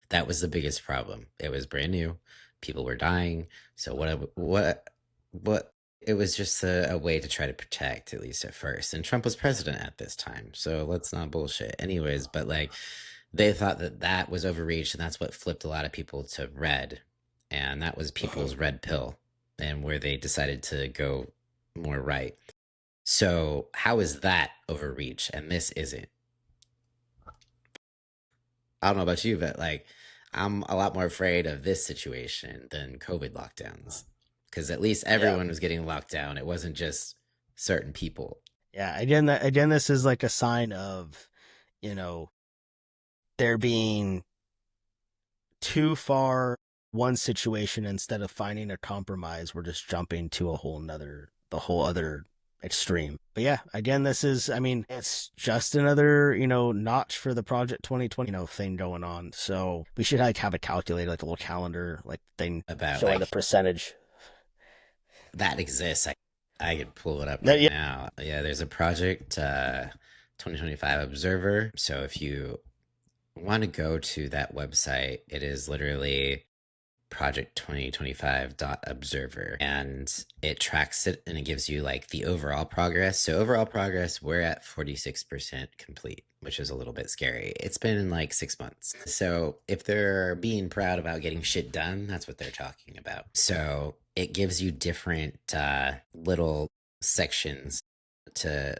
That was the biggest problem. It was brand new. People were dying. So what it was just a way to try to protect, at least at first. And Trump was president at this time. So let's not bullshit. Anyways, but like they thought that that was overreach and that's what flipped a lot of people to red. And that was people's red pill and where they decided to go more right. So how is that overreach and this isn't? I don't know about you, but like I'm a lot more afraid of this situation than COVID lockdowns because at least Yeah. everyone was getting locked down. It wasn't just certain people. Yeah. Again, this is like a sign of, you know, there being too far one situation instead of finding a compromise. We're just jumping to the whole other extreme. But yeah, again, I mean, it's just another, notch for the Project 2020, thing going on. So we should like have a calculator, like a little calendar, like thing About showing the like percentage. that exists. I could pull it up That, right yeah. now. Yeah, there's a project 2025 Observer. So if you want to go to that website, it is literally project2025.observer and it tracks it and it gives you like the overall progress. So overall progress, we're at 46% complete, which is a little bit scary. It's been like 6 months. So if they're being proud about getting shit done, that's what they're talking about. So it gives you different little sections to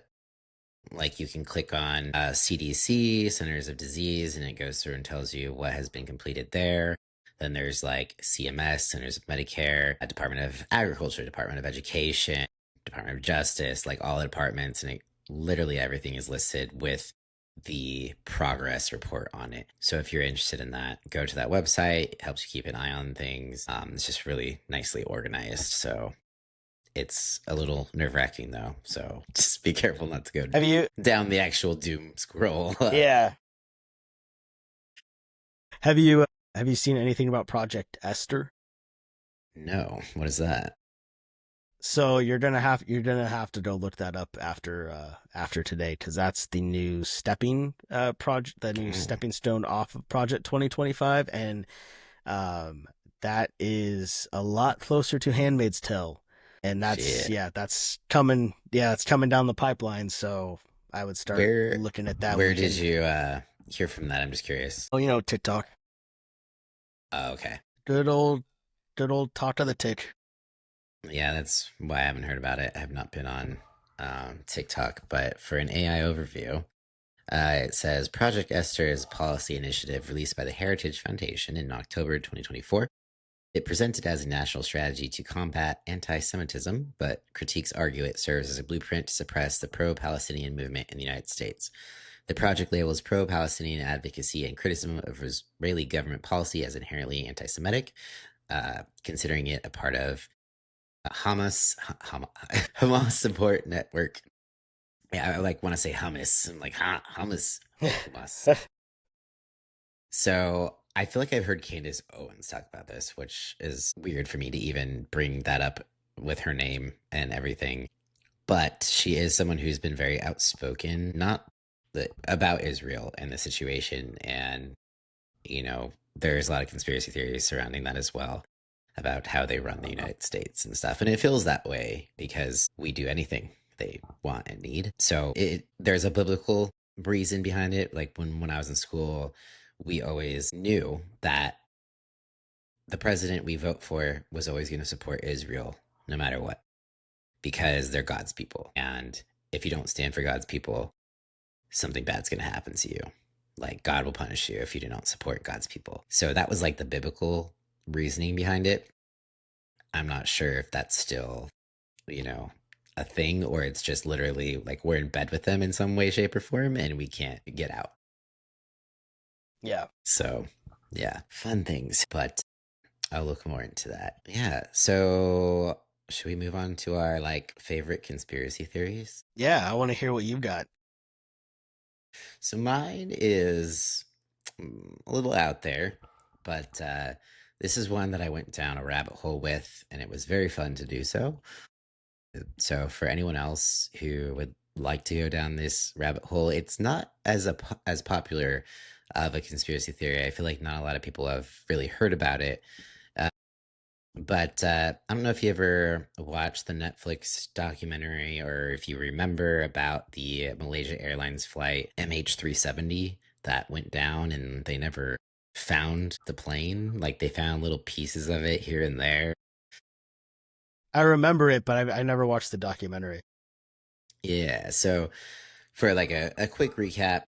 like you can click on CDC, Centers of Disease, and it goes through and tells you what has been completed there. Then there's like CMS, Centers of Medicare, Department of Agriculture, Department of Education, Department of Justice, like all the departments, and literally everything is listed with the progress report on it. So if you're interested in that, go to that website. It helps you keep an eye on things. It's just really nicely organized. So it's a little nerve wracking though. So just be careful not to go Have you? down the actual doom scroll. Yeah. Have you? Have you seen anything about Project Esther? No, what is that? So you're gonna have to go look that up after today because that's the new project, the new Oh, stepping stone off of Project 2025, and um, that is a lot closer to Handmaid's Tale, and shit. it's coming down the pipeline. So I would start Where looking at that when where we did can. you hear from that? I'm just curious. Oh, TikTok, Oh, okay. good old good old talk of the tick. Yeah, that's why I haven't heard about it. I have not been on TikTok, but for an AI overview, it says Project Esther is a policy initiative released by the Heritage Foundation in October 2024. It presented as a national strategy to combat anti Semitism, but critiques argue it serves as a blueprint to suppress the pro Palestinian movement in the United States. The project labels pro Palestinian advocacy and criticism of Israeli government policy as inherently anti Semitic, considering it a part of Hamas support network. Yeah, I like want to say hummus. I'm like, hummus, Hamas. So I feel like I've heard Candace Owens talk about this, which is weird for me to even bring that up with her name and everything. But she is someone who's been very outspoken, not about Israel and the situation. And, there's a lot of conspiracy theories surrounding that as well about how they run the United States and stuff. And it feels that way because we do anything they want and need. So there's a biblical reason behind it. Like when I was in school, we always knew that the president we vote for was always going to support Israel no matter what because they're God's people. And if you don't stand for God's people, something bad's going to happen to you. Like God will punish you if you do not support God's people. So that was like the biblical reasoning behind it. I'm not sure if that's still, you know, a thing or it's just literally like we're in bed with them in some way, shape, or form and we can't get out. Yeah. So, yeah, fun things, but I'll look more into that. Yeah. So, should we move on to our like favorite conspiracy theories? Yeah, I want to hear what you've got. So mine is a little out there, but this is one that I went down a rabbit hole with, and it was very fun to do so. So for anyone else who would like to go down this rabbit hole, it's not as popular of a conspiracy theory. I feel like not a lot of people have really heard about it. Uh, but I don't know if you ever watched the Netflix documentary or if you remember about the Malaysia Airlines flight MH370 that went down and they never found the plane. Like they found little pieces of it here and there. I remember it, but I never watched the documentary. Yeah. So for like a quick recap,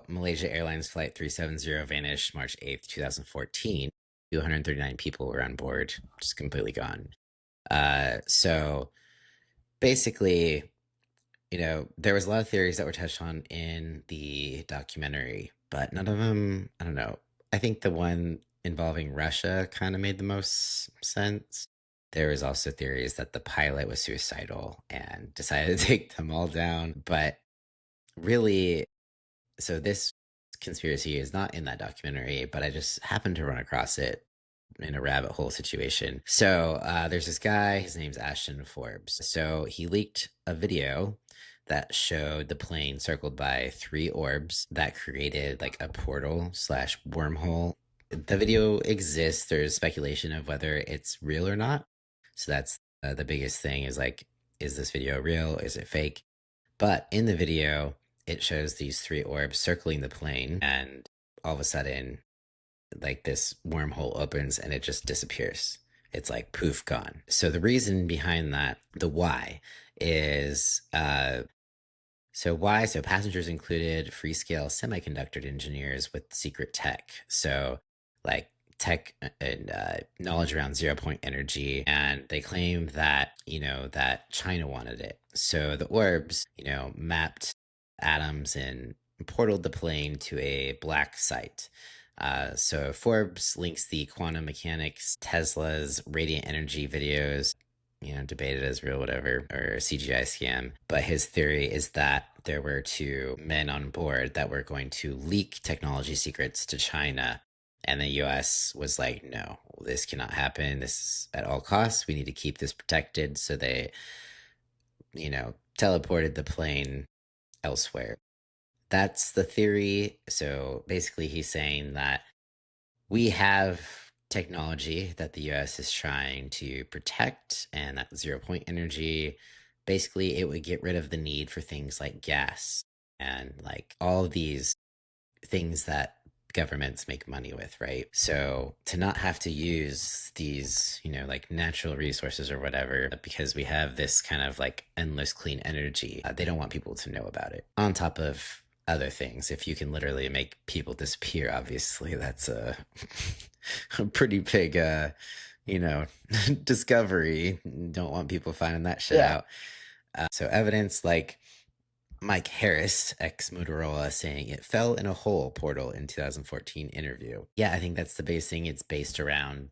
Malaysia Airlines Flight 370 vanished March 8th, 2014. 239 people were on board, just completely gone. So basically, there was a lot of theories that were touched on in the documentary, but none of them, I don't know. I think the one involving Russia kind of made the most sense. There was also theories that the pilot was suicidal and decided to take them all down. But really, so this conspiracy is not in that documentary, but I just happened to run across it in a rabbit hole situation. So there's this guy, his name's Ashton Forbes. So he leaked a video that showed the plane circled by three orbs that created like a portal slash wormhole. The video exists. There's speculation of whether it's real or not. So that's the biggest thing is like, is this video real? Is it fake? But in the video, it shows these three orbs circling the plane, and all of a sudden, like this wormhole opens and it just disappears. It's like poof, gone. So the reason behind that, the why, is so passengers included free scale semiconductor engineers with secret tech. So like tech and knowledge around zero point energy, and they claim that that China wanted it. So the orbs mapped atoms and portaled the plane to a black site. So Forbes links the quantum mechanics, Tesla's radiant energy videos, debated as real, whatever, or a CGI scam. But his theory is that there were two men on board that were going to leak technology secrets to China. And the US was like, no, this cannot happen. This is at all costs. We need to keep this protected. So they, teleported the plane elsewhere. That's the theory. So basically, he's saying that we have technology that the US is trying to protect, and that zero point energy, basically, it would get rid of the need for things like gas and like all of these things that governments make money with, right? So to not have to use these, like natural resources or whatever, because we have this kind of like endless clean energy, they don't want people to know about it. On top of other things, if you can literally make people disappear, obviously that's a pretty big, you know, discovery. Don't want people finding that shit Yeah. out. So evidence like Mike Harris, ex Motorola, saying it fell in a hole portal in 2014 interview. Yeah, I think that's the base thing. It's based around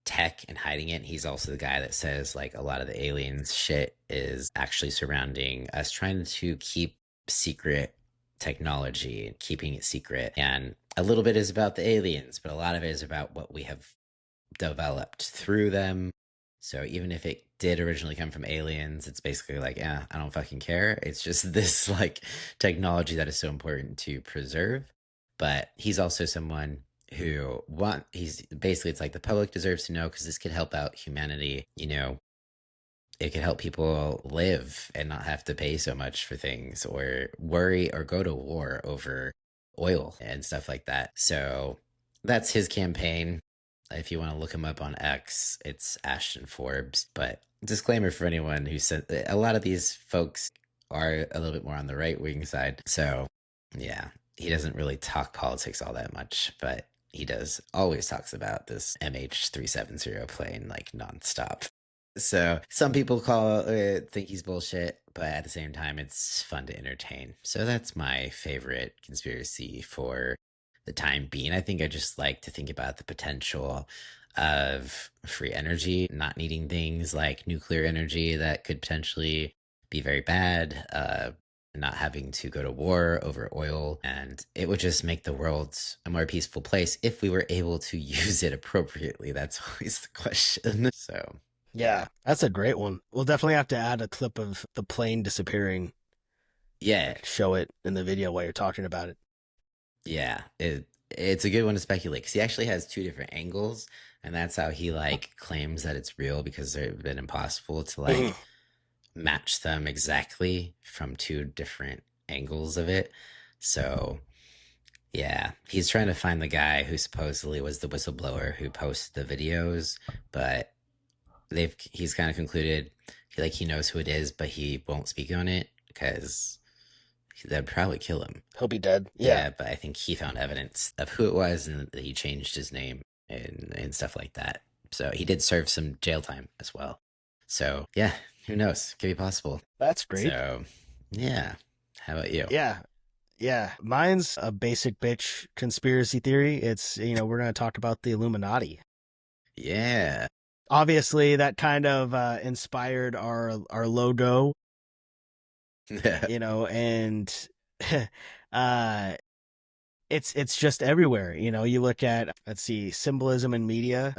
tech and hiding it. He's also the guy that says like a lot of the aliens shit is actually surrounding us trying to keep secret technology and keeping it secret. And a little bit is about the aliens, but a lot of it is about what we have developed through them. So even if it did originally come from aliens, it's basically like, yeah, I don't fucking care. It's just this like technology that is so important to preserve. But he's also someone who he's basically, it's like the public deserves to know because this could help out humanity. It could help people live and not have to pay so much for things or worry or go to war over oil and stuff like that. So that's his campaign. If you want to look him up on X, it's Ashton Forbes. But disclaimer for anyone who said a lot of these folks are a little bit more on the right wing side. So yeah, he doesn't really talk politics all that much, but he does always talks about this MH370 plane like nonstop. So some people think he's bullshit, but at the same time, it's fun to entertain. So that's my favorite conspiracy for the time being. I think I just like to think about the potential of free energy, not needing things like nuclear energy that could potentially be very bad, not having to go to war over oil. And it would just make the world a more peaceful place if we were able to use it appropriately. That's always the question. So, yeah. Yeah, that's a great one. We'll definitely have to add a clip of the plane disappearing, Yeah. like show it in the video while you're talking about it. Yeah. It's a good one to speculate because he actually has two different angles, and that's how he like claims that it's real because they've been impossible to like match them exactly from two different angles of it. So, yeah, he's trying to find the guy who supposedly was the whistleblower who posted the videos, but he's kind of concluded he knows who it is, but he won't speak on it because that'd probably kill him. He'll be dead. Yeah. Yeah, but I think he found evidence of who it was and that he changed his name and stuff like that. So he did serve some jail time as well. So yeah, who knows? Could be possible. That's great. So yeah. How about you? Yeah. Yeah. Mine's a basic bitch conspiracy theory. It's, we're going to talk about the Illuminati. Yeah. Obviously, that kind of inspired our logo, and uh, it's just everywhere. You look at, let's see, symbolism in media.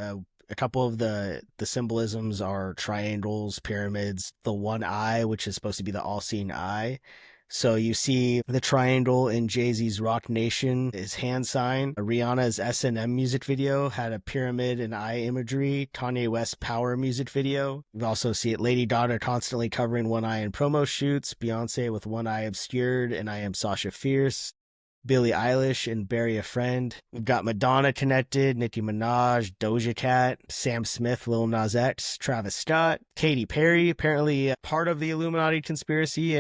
A couple of the symbolisms are triangles, pyramids, the one eye, which is supposed to be the all-seeing eye. So you see the triangle in Jay-Z's Rock Nation, his hand sign. Rihanna's S&M music video had a pyramid and eye imagery. Kanye West's Power music video. We also see it Lady Gaga constantly covering one eye in promo shoots. Beyonce with one eye obscured, and I Am Sasha Fierce. Billie Eilish and Bury a Friend. We've got Madonna connected, Nicki Minaj, Doja Cat, Sam Smith, Lil Nas X, Travis Scott, Katy Perry, apparently part of the Illuminati conspiracy,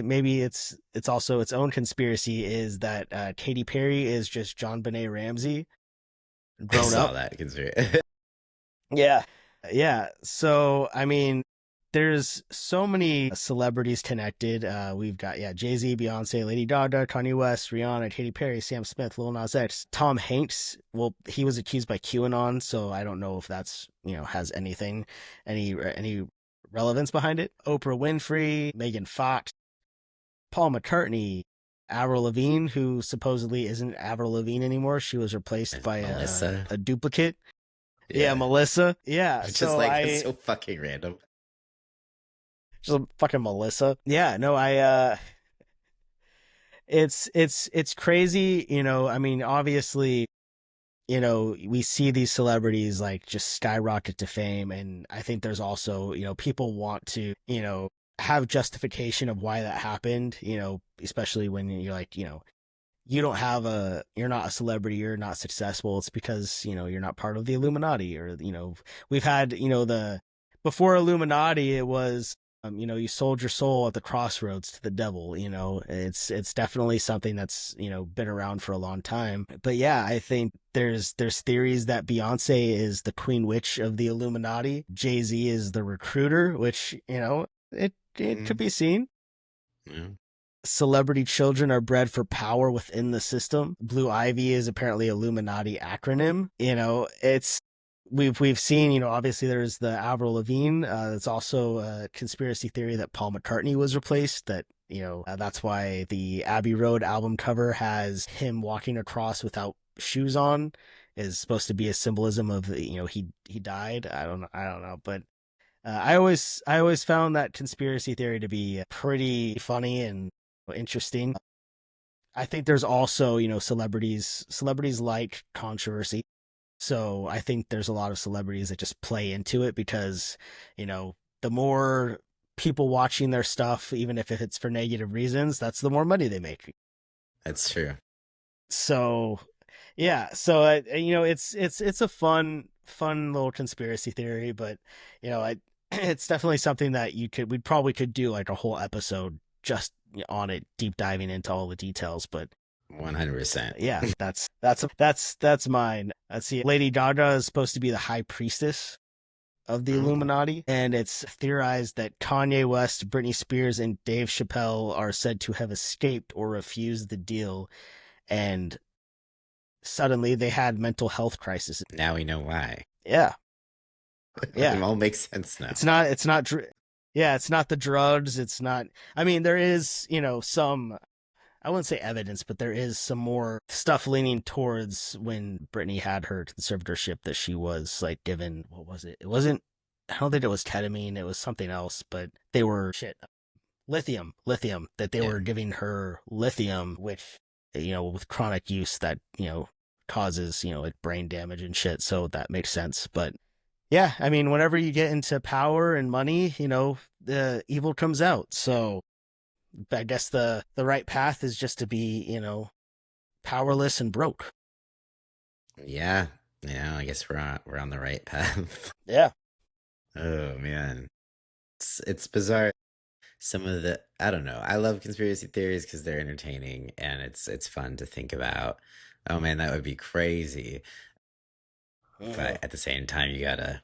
maybe it's also its own conspiracy, is that Katy Perry is just John Benet Ramsey I grown saw up. that conspiracy. Yeah. Yeah. So, I mean, there's so many celebrities connected. We've got, Jay-Z, Beyonce, Lady Gaga, Kanye West, Rihanna, Katy Perry, Sam Smith, Lil Nas X, Tom Hanks. Well, he was accused by QAnon, so I don't know if that's, has any relevance behind it. Oprah Winfrey, Megan Fox, Paul McCartney, Avril Lavigne, who supposedly isn't Avril Lavigne anymore. She was replaced by Melissa. a duplicate. Yeah, Yeah. Melissa. Yeah, Which is so like it's so fucking random. just fucking Melissa. Yeah, no, it's crazy, I mean, obviously, we see these celebrities like just skyrocket to fame, and I think there's also, people want to, have justification of why that happened, especially when you're like, you're not a celebrity, you're not successful. It's because, you're not part of the Illuminati, or, we've had, before Illuminati, it was, you sold your soul at the crossroads to the devil. It's definitely something that's, been around for a long time. But yeah, I think there's theories that Beyonce is the queen witch of the Illuminati. Jay-Z is the recruiter, which, it could be seen. Yeah. Celebrity children are bred for power within the system. Blue Ivy is apparently Illuminati acronym. We've seen, obviously there's the Avril Lavigne. It's also a conspiracy theory that Paul McCartney was replaced. That, that's why the Abbey Road album cover has him walking across without shoes on, is supposed to be a symbolism of, he died. I don't know, but I always found that conspiracy theory to be pretty funny and interesting. I think there's also, celebrities like controversy. So I think there's a lot of celebrities that just play into it because, the more people watching their stuff, even if it's for negative reasons, that's the more money they make. That's true. So, yeah. So, it's a fun little conspiracy theory, but, it's definitely something that we probably could do like a whole episode just on it, deep diving into all the details. But 100%. yeah, that's mine. Let's see. Lady Gaga is supposed to be the high priestess of the Illuminati, and it's theorized that Kanye West, Britney Spears, and Dave Chappelle are said to have escaped or refused the deal, and suddenly they had mental health crisis. Now we know why. Yeah, It yeah. all makes sense now. Yeah, it's not the drugs. It's not. I mean, there is, some. I wouldn't say evidence, but there is some more stuff leaning towards when Brittany had her conservatorship that she was like given. What was it? It wasn't. I don't think it was ketamine. It was something else. But they were shit. Lithium. That they Yeah. were giving her lithium, which with chronic use that causes like brain damage and shit. So that makes sense. But yeah, I mean, whenever you get into power and money, the evil comes out. So I guess the right path is just to be, powerless and broke. Yeah. Yeah, I guess we're on the right path. Yeah. Oh man. It's bizarre. Some of the I don't know. I love conspiracy theories because they're entertaining and it's fun to think about. Oh man, that would be crazy. Mhm. But at the same time, you gotta,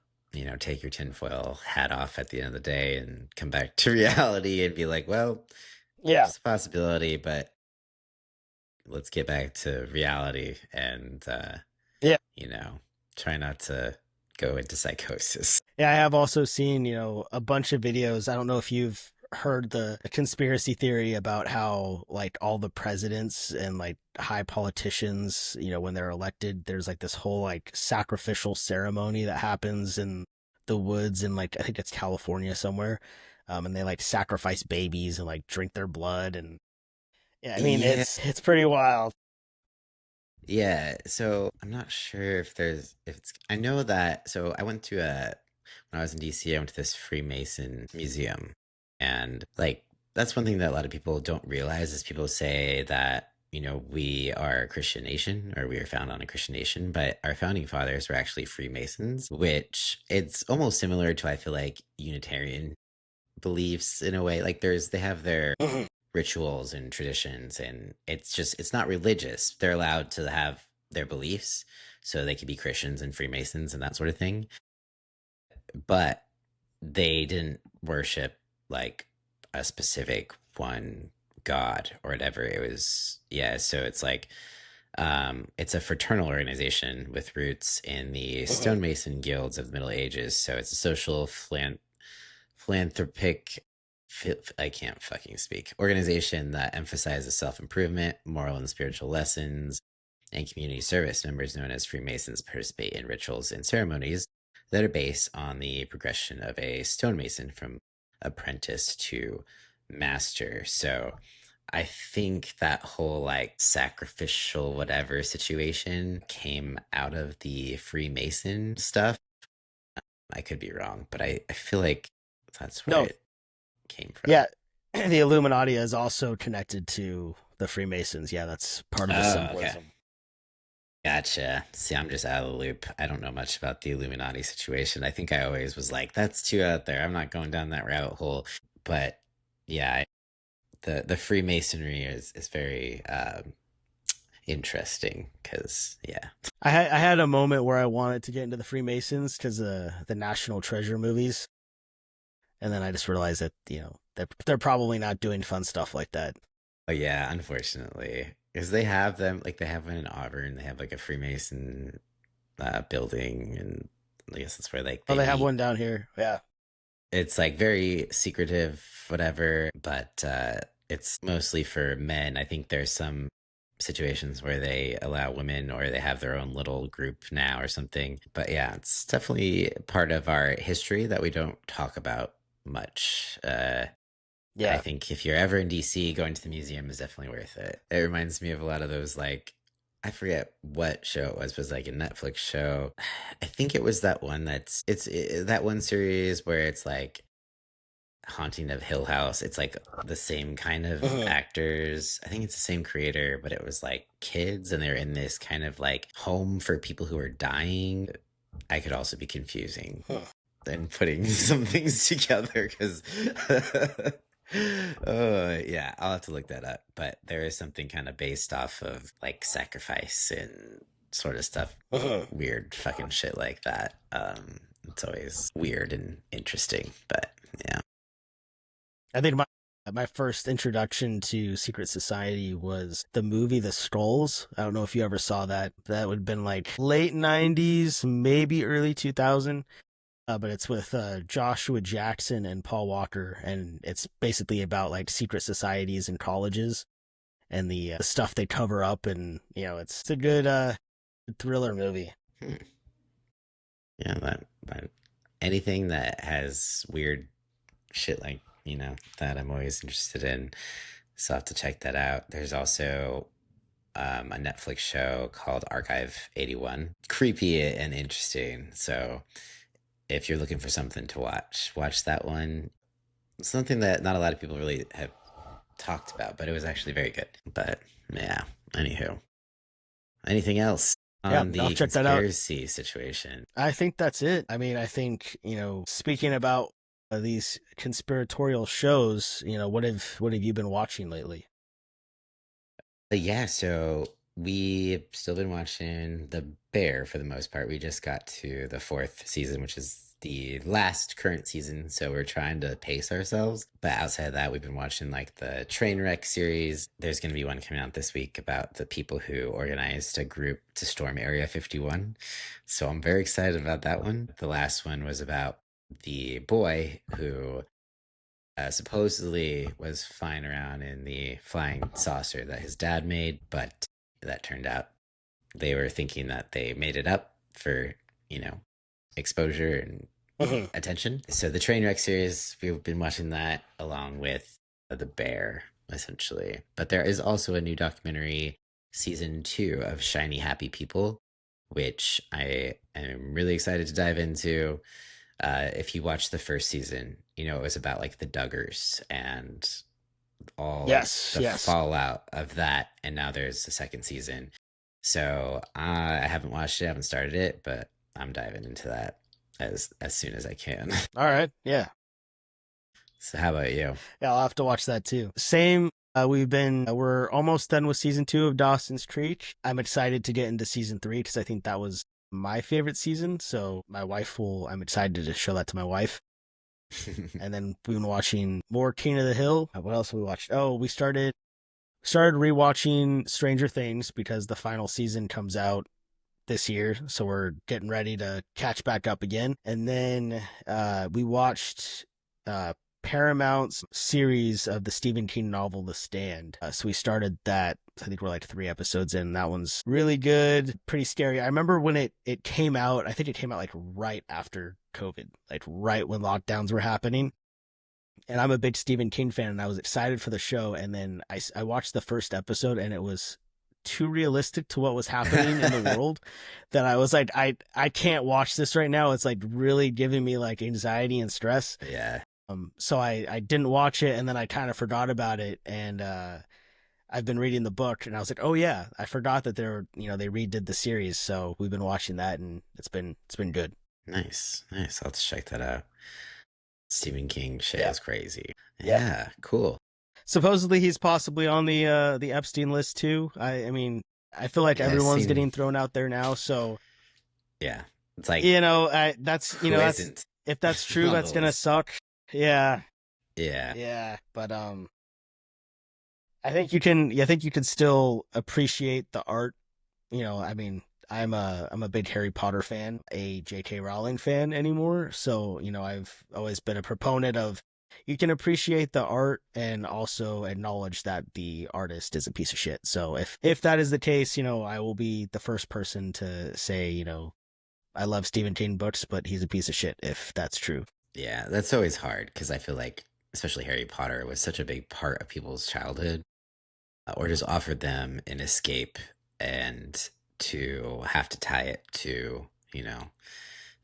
take your tinfoil hat off at the end of the day and come back to reality and be like, well, Yeah. it's a possibility, but let's get back to reality and, Yeah. you know, try not to go into psychosis. Yeah. I have also seen, a bunch of videos. I don't know if you've heard the conspiracy theory about how like all the presidents and like high politicians, when they're elected, there's like this whole like sacrificial ceremony that happens in the woods in like I think it's California somewhere. And they like sacrifice babies and like drink their blood and yeah, I mean Yeah. it's pretty wild. Yeah. So I'm not sure if it's, I know that, so I went to when I was in DC, I went to this Freemason museum. And like, that's one thing that a lot of people don't realize is people say that, we are a Christian nation or we are founded on a Christian nation, but our founding fathers were actually Freemasons, which it's almost similar to, I feel like, Unitarian beliefs in a way. Like they have their Mhm. rituals and traditions, and it's not religious. They're allowed to have their beliefs, so they could be Christians and Freemasons and that sort of thing, but they didn't worship like a specific one god or whatever. It was, yeah, so it's like it's a fraternal organization with roots in the Mhm. stonemason guilds of the Middle Ages. So it's a social philanthropic, I can't fucking speak, organization that emphasizes self improvement, moral and spiritual lessons, and community service. Members known as Freemasons participate in rituals and ceremonies that are based on the progression of a stonemason from apprentice to master. So I think that whole like sacrificial whatever situation came out of the Freemason stuff. I could be wrong, but I feel like that's where No, it came from. yeah, the Illuminati is also connected to the Freemasons. Yeah, that's part of the Oh, okay. symbolism. Gotcha. See, I'm just out of the loop. I don't know much about the Illuminati situation. I think I always was like, that's too out there. I'm not going down that rabbit hole. But yeah, the Freemasonry is very interesting because yeah. I had a moment where I wanted to get into the Freemasons because the National Treasure movies, and then I just realized that they're probably not doing fun stuff like that. Oh yeah, unfortunately, because they have them like they have one in Auburn. They have like a Freemason building, and I guess that's where like Oh, they they have meet. one down here. Yeah. It's like very secretive, whatever, but it's mostly for men. I think there's some situations where they allow women or they have their own little group now or something. But yeah, it's definitely part of our history that we don't talk about much. I Yeah. think if you're ever in DC, going to the museum is definitely worth it. It reminds me of a lot of those like I forget what show it was like a Netflix show. I think it was that one that one series where it's like Haunting of Hill House. It's like the same kind of Mhm. actors. I think it's the same creator, but it was like kids and they're in this kind of like home for people who are dying. I could also be confusing Huh. than putting some things together because yeah, I'll have to look that up, but there is something kind of based off of like sacrifice and sort of stuff, Mhm. weird fucking shit like that. It's always weird and interesting, but yeah. I think My first introduction to secret society was the movie The Skulls. I don't know if you ever saw that. That would have been like late 90s, maybe early 2000. But it's with Joshua Jackson and Paul Walker, and it's basically about like secret societies and colleges and the stuff they cover up, and it's a good thriller movie. Hmm. Yeah, that anything that has weird shit like that I'm always interested in. So I have to check that out. There's also a Netflix show called Archive 81. Creepy and interesting. So if you're looking for something to watch that one. Something that not a lot of people really have talked about, but it was actually very good. But yeah, anywho, anything else Yeah, on I'll the check that out. conspiracy situation? I think that's it. I mean, I think, speaking about these conspiratorial shows, what have you been watching lately? But yeah, so we've still been watching The Bear for the most part. We just got to the fourth season, which is the last current season. So we're trying to pace ourselves. But outside of that, we've been watching like the Trainwreck series. There's going to be one coming out this week about the people who organized a group to storm Area 51. So I'm very excited about that one. The last one was about the boy who supposedly was flying around in the flying saucer that his dad made, but that turned out they were thinking that they made it up for, you know, exposure and Mhm. attention. So the Trainwreck series, we've been watching that along with The Bear, essentially. But there is also a new documentary, season 2 of Shiny Happy People, which I am really excited to dive into. If you watch the first season, it was about like the Duggars and all like Yes, the yes. fallout of that. And now there's the second season. So I haven't watched it, I haven't started it, but I'm diving into that as soon as I can. All right. Yeah. So how about you? Yeah, I'll have to watch that too. Same. We're almost done with season 2 of Dawson's Creek. I'm excited to get into season 3 because I think that was my favorite season. So I'm excited to show that to my wife. And then we've been watching more King of the Hill. What else have we watched? Oh, we started rewatching Stranger Things because the final season comes out this year, so we're getting ready to catch back up again. And then we watched Paramount's series of the Stephen King novel The Stand. So we started that. I think we're like 3 episodes in. That one's really good, pretty scary. I remember when it came out. I think it came out like right after COVID, like right when lockdowns were happening. And I'm a big Stephen King fan, and I was excited for the show. And then I watched the first episode, and it was too realistic to what was happening in the world that I was like, I can't watch this right now. It's like really giving me like anxiety and stress. Yeah. So I didn't watch it, and then I kind of forgot about it. And I've been reading the book, and I was like, oh yeah, I forgot that they redid the series. So we've been watching that, and it's been good. Nice. Nice. I'll have to check that out. Stephen King shit Yeah. is crazy. Yeah. Yeah, cool. Supposedly he's possibly on the Epstein list too. I mean, I feel like Yeah, I've everyone's seen getting thrown out there now. So yeah. It's like who that's isn't if that's true, on that's the gonna list? suck. Yeah, Yeah. yeah. But I think you can still appreciate the art. I mean, I'm a big Harry Potter fan, a J.K. Rowling fan anymore. So I've always been a proponent of you can appreciate the art and also acknowledge that the artist is a piece of shit. So if that is the case, I will be the first person to say, I love Stephen King books, but he's a piece of shit if that's true. Yeah, that's always hard because I feel like, especially Harry Potter, was such a big part of people's childhood, or just offered them an escape, and to have to tie it to,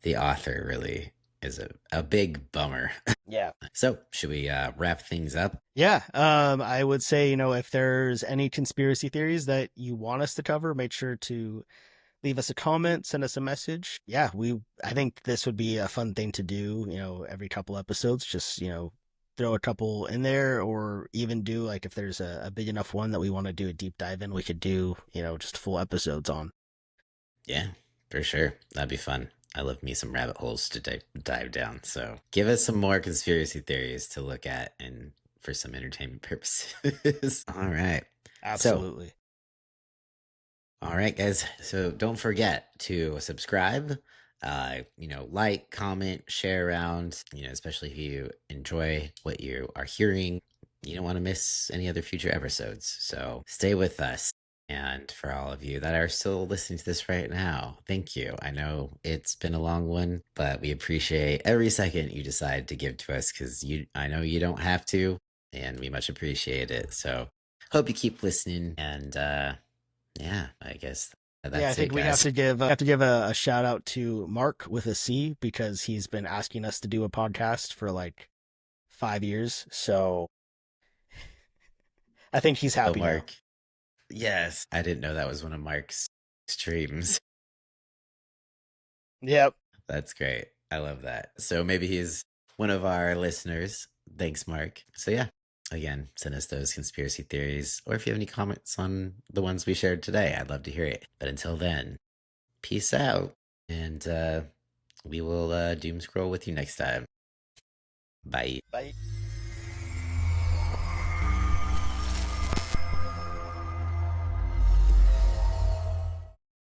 the author really is a big bummer. Yeah. So, should we wrap things up? Yeah, I would say, if there's any conspiracy theories that you want us to cover, make sure to leave us a comment, send us a message. Yeah, I think this would be a fun thing to do, every couple episodes, just, throw a couple in there, or even do like if there's a big enough one that we want to do a deep dive in, we could do, just full episodes on. Yeah, for sure. That'd be fun. I love me some rabbit holes to dive down. So, give us some more conspiracy theories to look at and for some entertainment purposes. All right. So, Absolutely. all right, guys. So don't forget to subscribe, like, comment, share around, especially if you enjoy what you are hearing. You don't want to miss any other future episodes. So stay with us. And for all of you that are still listening to this right now, thank you. I know it's been a long one, but we appreciate every second you decide to give to us because I know you don't have to, and we much appreciate it. So hope you keep listening and yeah, I guess Yeah, I that's think it, we have guys. to give a shout out to Mark with a C because he's been asking us to do a podcast for like 5 years. So I think he's Oh, happy now. Mark. Yes, I didn't know that was one of Mark's streams. Yep. That's great. I love that. So maybe he's one of our listeners. Thanks, Mark. So yeah, again, send us those conspiracy theories, or if you have any comments on the ones we shared today, I'd love to hear it. But until then, peace out, and we will doom scroll with you next time. Bye. Bye.